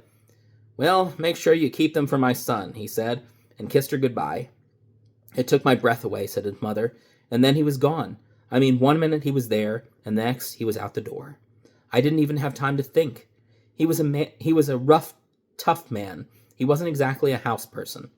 "Well, make sure you keep them for my son," he said, and kissed her goodbye. "It took my breath away," said his mother, and then he was gone. I mean, one minute he was there, and the next he was out the door. I didn't even have time to think. He was a rough, tough man. He wasn't exactly a house person.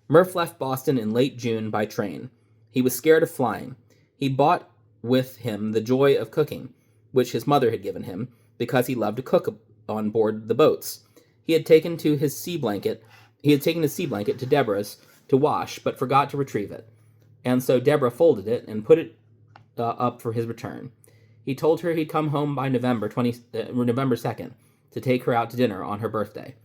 Murph left Boston in late June by train. He was scared of flying. He brought with him the joy of cooking, which his mother had given him, because he loved to cook on board the boats. He had taken his sea blanket to Deborah's to wash, but forgot to retrieve it. And so Deborah folded it and put it up for his return. He told her he'd come home by November 2nd to take her out to dinner on her birthday.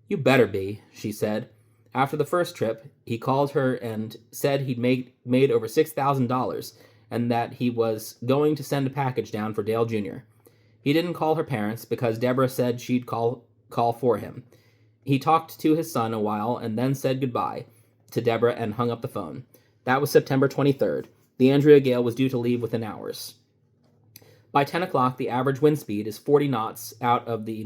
"You better be," she said. After the first trip, he called her and said he'd made over $6,000 and that he was going to send a package down for Dale Jr. He didn't call her parents because Deborah said she'd call for him. He talked to his son a while and then said goodbye to Deborah and hung up the phone. That was September 23rd. The Andrea gale was due to leave within hours. By 10 o'clock, the average wind speed is 40 knots out of the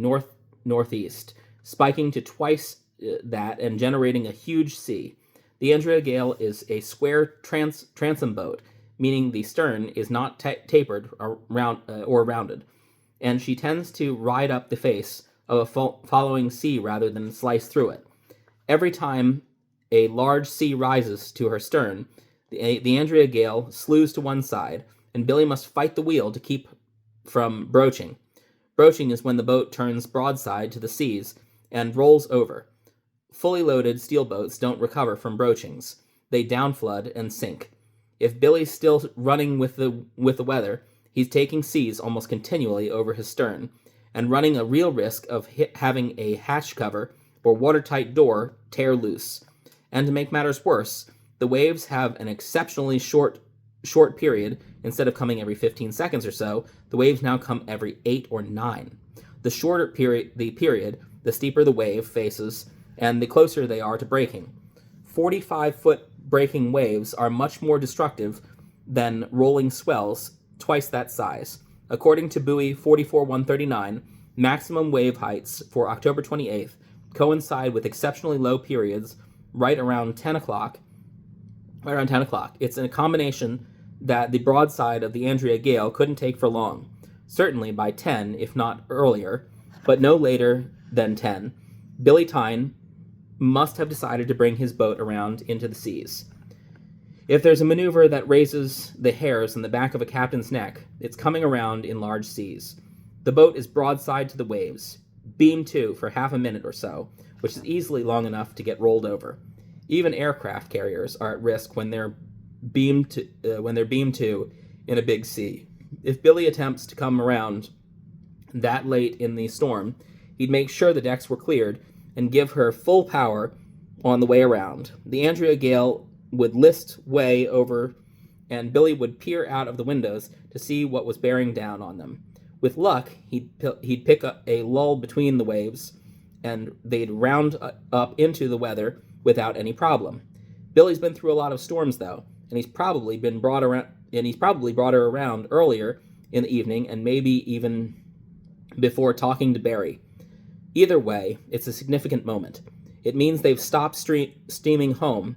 northeast, spiking to twice that and generating a huge sea. The Andrea gale is a square transom boat, meaning the stern is not tapered or rounded, and she tends to ride up the face of a following sea rather than slice through it. Every time a large sea rises to her stern, the Andrea gale slews to one side, and Billy must fight the wheel to keep from broaching. Broaching is when the boat turns broadside to the seas and rolls over. Fully loaded steel boats don't recover from broachings. They downflood and sink. If Billy's still running with the weather, he's taking seas almost continually over his stern, and running a real risk of having a hatch cover or watertight door tear loose. And to make matters worse, the waves have an exceptionally short period. Instead of coming every 15 seconds or so, the waves now come every 8 or 9. The shorter the period, the steeper the wave faces, and the closer they are to breaking. 45-foot breaking waves are much more destructive than rolling swells twice that size. According to buoy 44139, maximum wave heights for October 28th coincide with exceptionally low periods right around 10 o'clock. It's a combination that the broadside of the Andrea gale couldn't take for long. Certainly by 10, if not earlier, but no later than 10, Billy Tyne must have decided to bring his boat around into the seas. If there's a maneuver that raises the hairs on the back of a captain's neck, it's coming around in large seas. The boat is broadside to the waves, beam to for half a minute or so, which is easily long enough to get rolled over. Even aircraft carriers are at risk when they're beamed to in a big sea. If Billy attempts to come around that late in the storm, he'd make sure the decks were cleared and give her full power on the way around. The Andrea gale would list way over, and Billy would peer out of the windows to see what was bearing down on them. With luck, he'd pick up a lull between the waves, and they'd round up into the weather without any problem. Billy's been through a lot of storms, though, and he's probably brought her around earlier in the evening, and maybe even before talking to Barry. Either way, it's a significant moment. It means they've stopped steaming home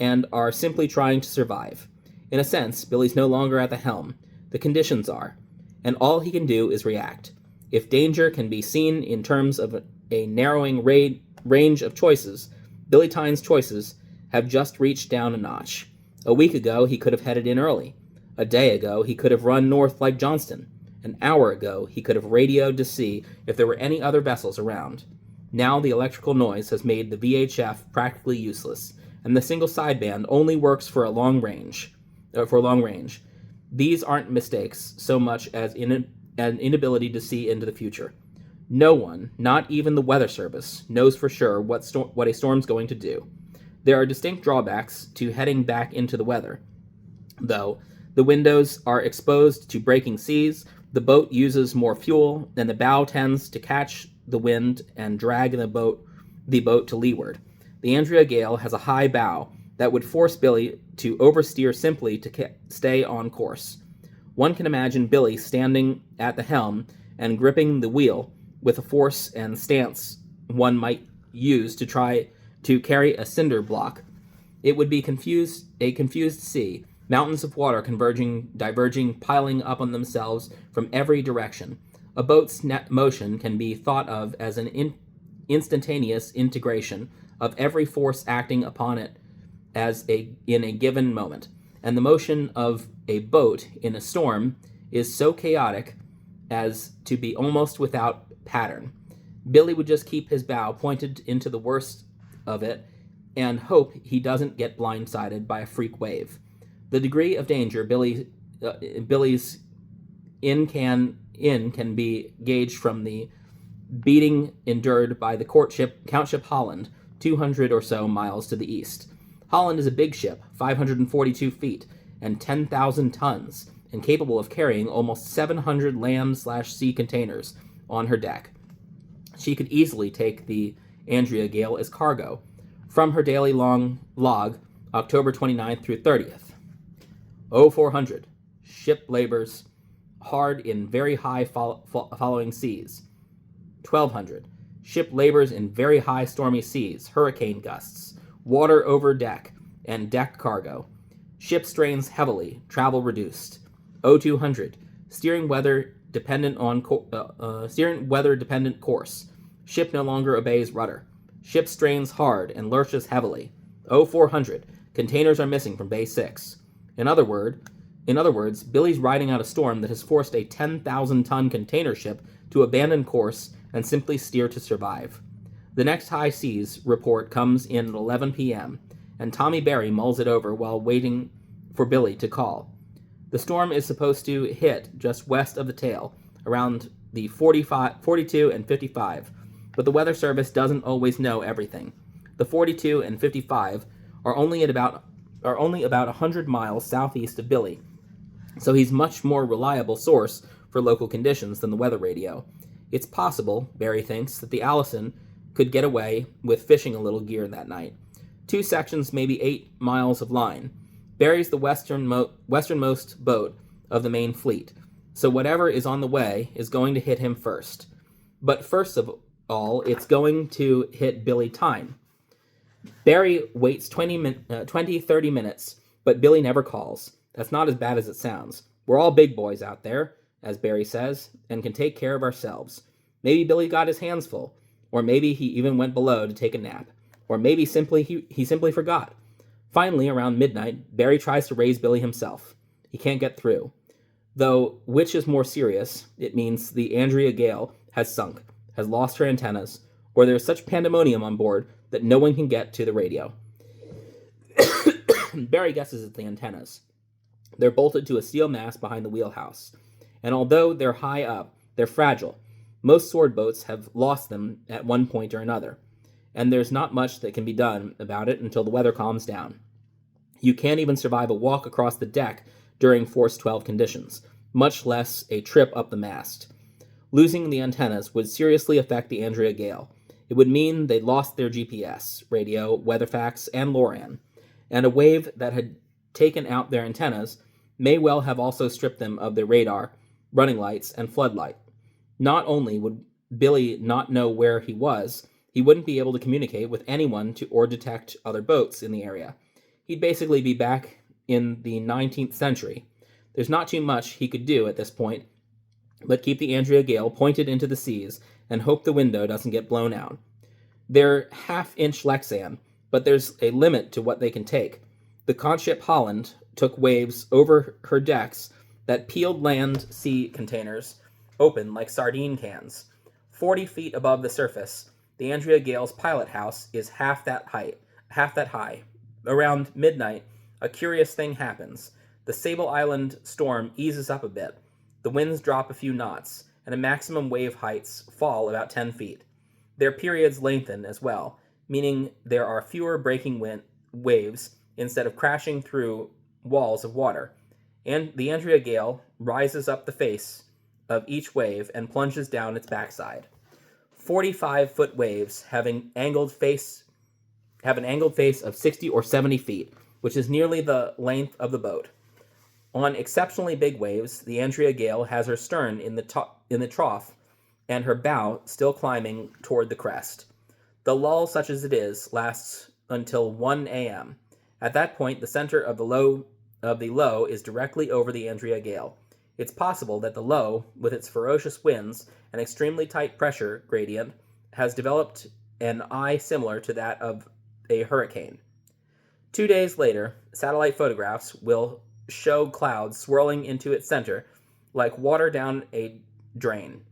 and are simply trying to survive. In a sense, Billy's no longer at the helm. The conditions are, and all he can do is react. If danger can be seen in terms of a narrowing range of choices, Billy Tyne's choices have just reached down a notch. A week ago, he could have headed in early. A day ago, he could have run north like Johnston. An hour ago, he could have radioed to see if there were any other vessels around. Now the electrical noise has made the VHF practically useless, and the single sideband only works for long range. These aren't mistakes so much as an inability to see into the future. No one, not even the weather service, knows for sure what a storm's going to do. There are distinct drawbacks to heading back into the weather, though. The windows are exposed to breaking seas, the boat uses more fuel, and the bow tends to catch the wind and drag the boat to leeward. The Andrea gale has a high bow that would force Billy to oversteer simply to stay on course. One can imagine Billy standing at the helm and gripping the wheel with a force and stance one might use to try to carry a cinder block. It would be a confused sea, mountains of water diverging, piling up on themselves from every direction. A boat's motion can be thought of as an instantaneous integration of every force acting upon it in a given moment. And the motion of a boat in a storm is so chaotic as to be almost without pattern. Billy would just keep his bow pointed into the worst of it and hope he doesn't get blindsided by a freak wave. The degree of danger Billy's in can be gauged from the beating endured by the Countship Holland, 200 or so miles to the east. Holland is a big ship, 542 feet, and 10,000 tons, and capable of carrying almost 700 land/sea containers on her deck. She could easily take the Andrea Gale as cargo. From her daily log, October 29th through 30th. 0400. Ship labors hard in very high following seas. 1200. Ship labors in very high stormy seas, hurricane gusts, water over deck, and deck cargo. Ship strains heavily, travel reduced. 0200. Steering weather dependent course. Ship no longer obeys rudder. Ship strains hard and lurches heavily. 0400. Containers are missing from Bay 6. In other words, Billy's riding out a storm that has forced a 10,000-ton container ship to abandon course and simply steer to survive. The next high seas report comes in at 11 p.m., and Tommy Barry mulls it over while waiting for Billy to call. The storm is supposed to hit just west of the tail, around the 42 and 55, but the Weather Service doesn't always know everything. The 42 and 55 are only about 100 miles southeast of Billy, so he's much more reliable source for local conditions than the weather radio. It's possible, Barry thinks, that the Allison could get away with fishing a little gear that night. 2 sections, maybe 8 miles of line. Barry's the westernmost boat of the main fleet, so whatever is on the way is going to hit him first. But first of all, it's going to hit Billy time. Barry waits 30 minutes, but Billy never calls. That's not as bad as it sounds. We're all big boys out there, as Barry says, and can take care of ourselves. Maybe Billy got his hands full, or maybe he even went below to take a nap, or maybe he simply forgot. Finally, around midnight, Barry tries to raise Billy himself. He can't get through. Though, which is more serious, it means the Andrea Gale has sunk, has lost her antennas, or there's such pandemonium on board that no one can get to the radio. Barry guesses it's the antennas. They're bolted to a steel mast behind the wheelhouse, and although they're high up, they're fragile. Most sword boats have lost them at one point or another, and there's not much that can be done about it until the weather calms down. You can't even survive a walk across the deck during force 12 conditions, much less a trip up the mast. Losing the antennas would seriously affect the Andrea Gale. It would mean they'd lost their GPS, radio, weatherfax, and LORAN, and a wave that had taken out their antennas may well have also stripped them of their radar, running lights, and floodlight. Not only would Billy not know where he was, he wouldn't be able to communicate with anyone or detect other boats in the area. He'd basically be back in the 19th century. There's not too much he could do at this point, but keep the Andrea Gale pointed into the seas and hope the window doesn't get blown out. They're half-inch Lexan, but there's a limit to what they can take. The conch-ship Holland took waves over her decks that peeled land-sea containers open like sardine cans. 40 feet above the surface, the Andrea Gale's pilot house is half that high. Around midnight, a curious thing happens. The Sable Island storm eases up a bit. The winds drop a few knots, and the maximum wave heights fall about 10 feet. Their periods lengthen as well, meaning there are fewer breaking waves instead of crashing through walls of water. And the Andrea Gale rises up the face of each wave and plunges down its backside. 45-foot waves have an angled face of 60 or 70 feet, which is nearly the length of the boat. On exceptionally big waves, the Andrea Gale has her stern in the trough and her bow still climbing toward the crest. The lull, such as it is, lasts until 1 a.m. At that point, the center of the low is directly over the Andrea Gale. It's possible that the low, with its ferocious winds and extremely tight pressure gradient, has developed an eye similar to that of a hurricane. 2 days later, satellite photographs will show clouds swirling into its center like water down a drain.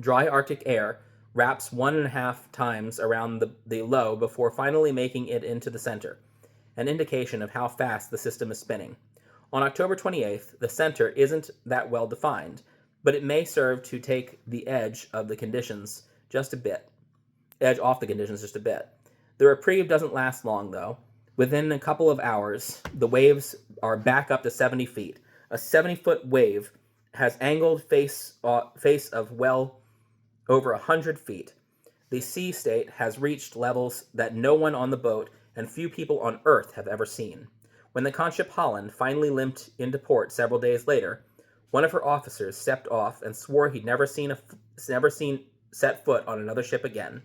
Dry Arctic air wraps 1.5 times around the low before finally making it into the center, an indication of how fast the system is spinning. On October 28th, the center isn't that well defined, but it may serve to take the edge off the conditions just a bit. The reprieve doesn't last long, though. Within a couple of hours, the waves are back up to 70 feet. A 70-foot wave has angled face of well over 100 feet. The sea state has reached levels that no one on the boat and few people on Earth have ever seen. When the conchship Holland finally limped into port several days later, one of her officers stepped off and swore he'd never seen set foot on another ship again.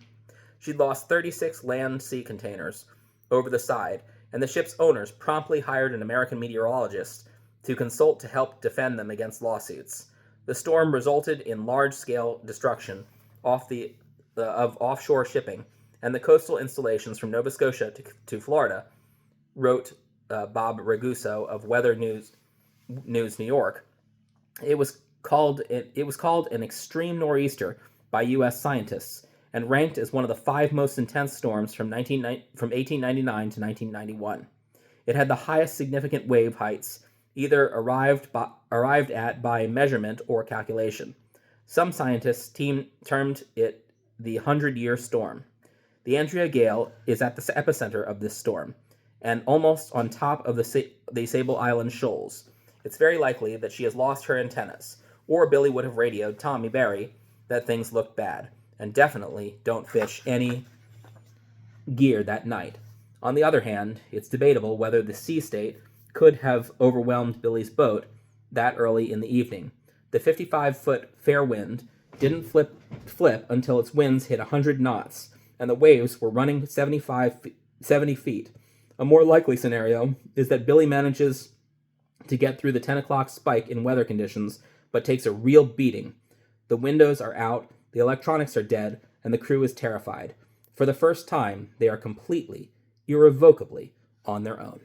She'd lost 36 land sea containers over the side, and the ship's owners promptly hired an American meteorologist to consult to help defend them against lawsuits. The storm resulted in large-scale destruction of offshore shipping, and the coastal installations from Nova Scotia to Florida, wrote Bob Raguso of Weather News New York. It was called an extreme nor'easter by U.S. scientists, and ranked as one of the 5 most intense storms from 1899 to 1991. It had the highest significant wave heights either arrived at by measurement or calculation. Some scientists termed it the 100-year storm. The Andrea Gale is at the epicenter of this storm, and almost on top of the Sable Island shoals. It's very likely that she has lost her antennas, or Billy would have radioed Tommy Barry that things look bad, and definitely don't fish any gear that night. On the other hand, it's debatable whether the sea state could have overwhelmed Billy's boat that early in the evening. The 55-foot fair wind didn't flip until its winds hit 100 knots, and the waves were running 70 feet. A more likely scenario is that Billy manages to get through the 10 o'clock spike in weather conditions, but takes a real beating. The windows are out, the electronics are dead, and the crew is terrified. For the first time, they are completely, irrevocably on their own.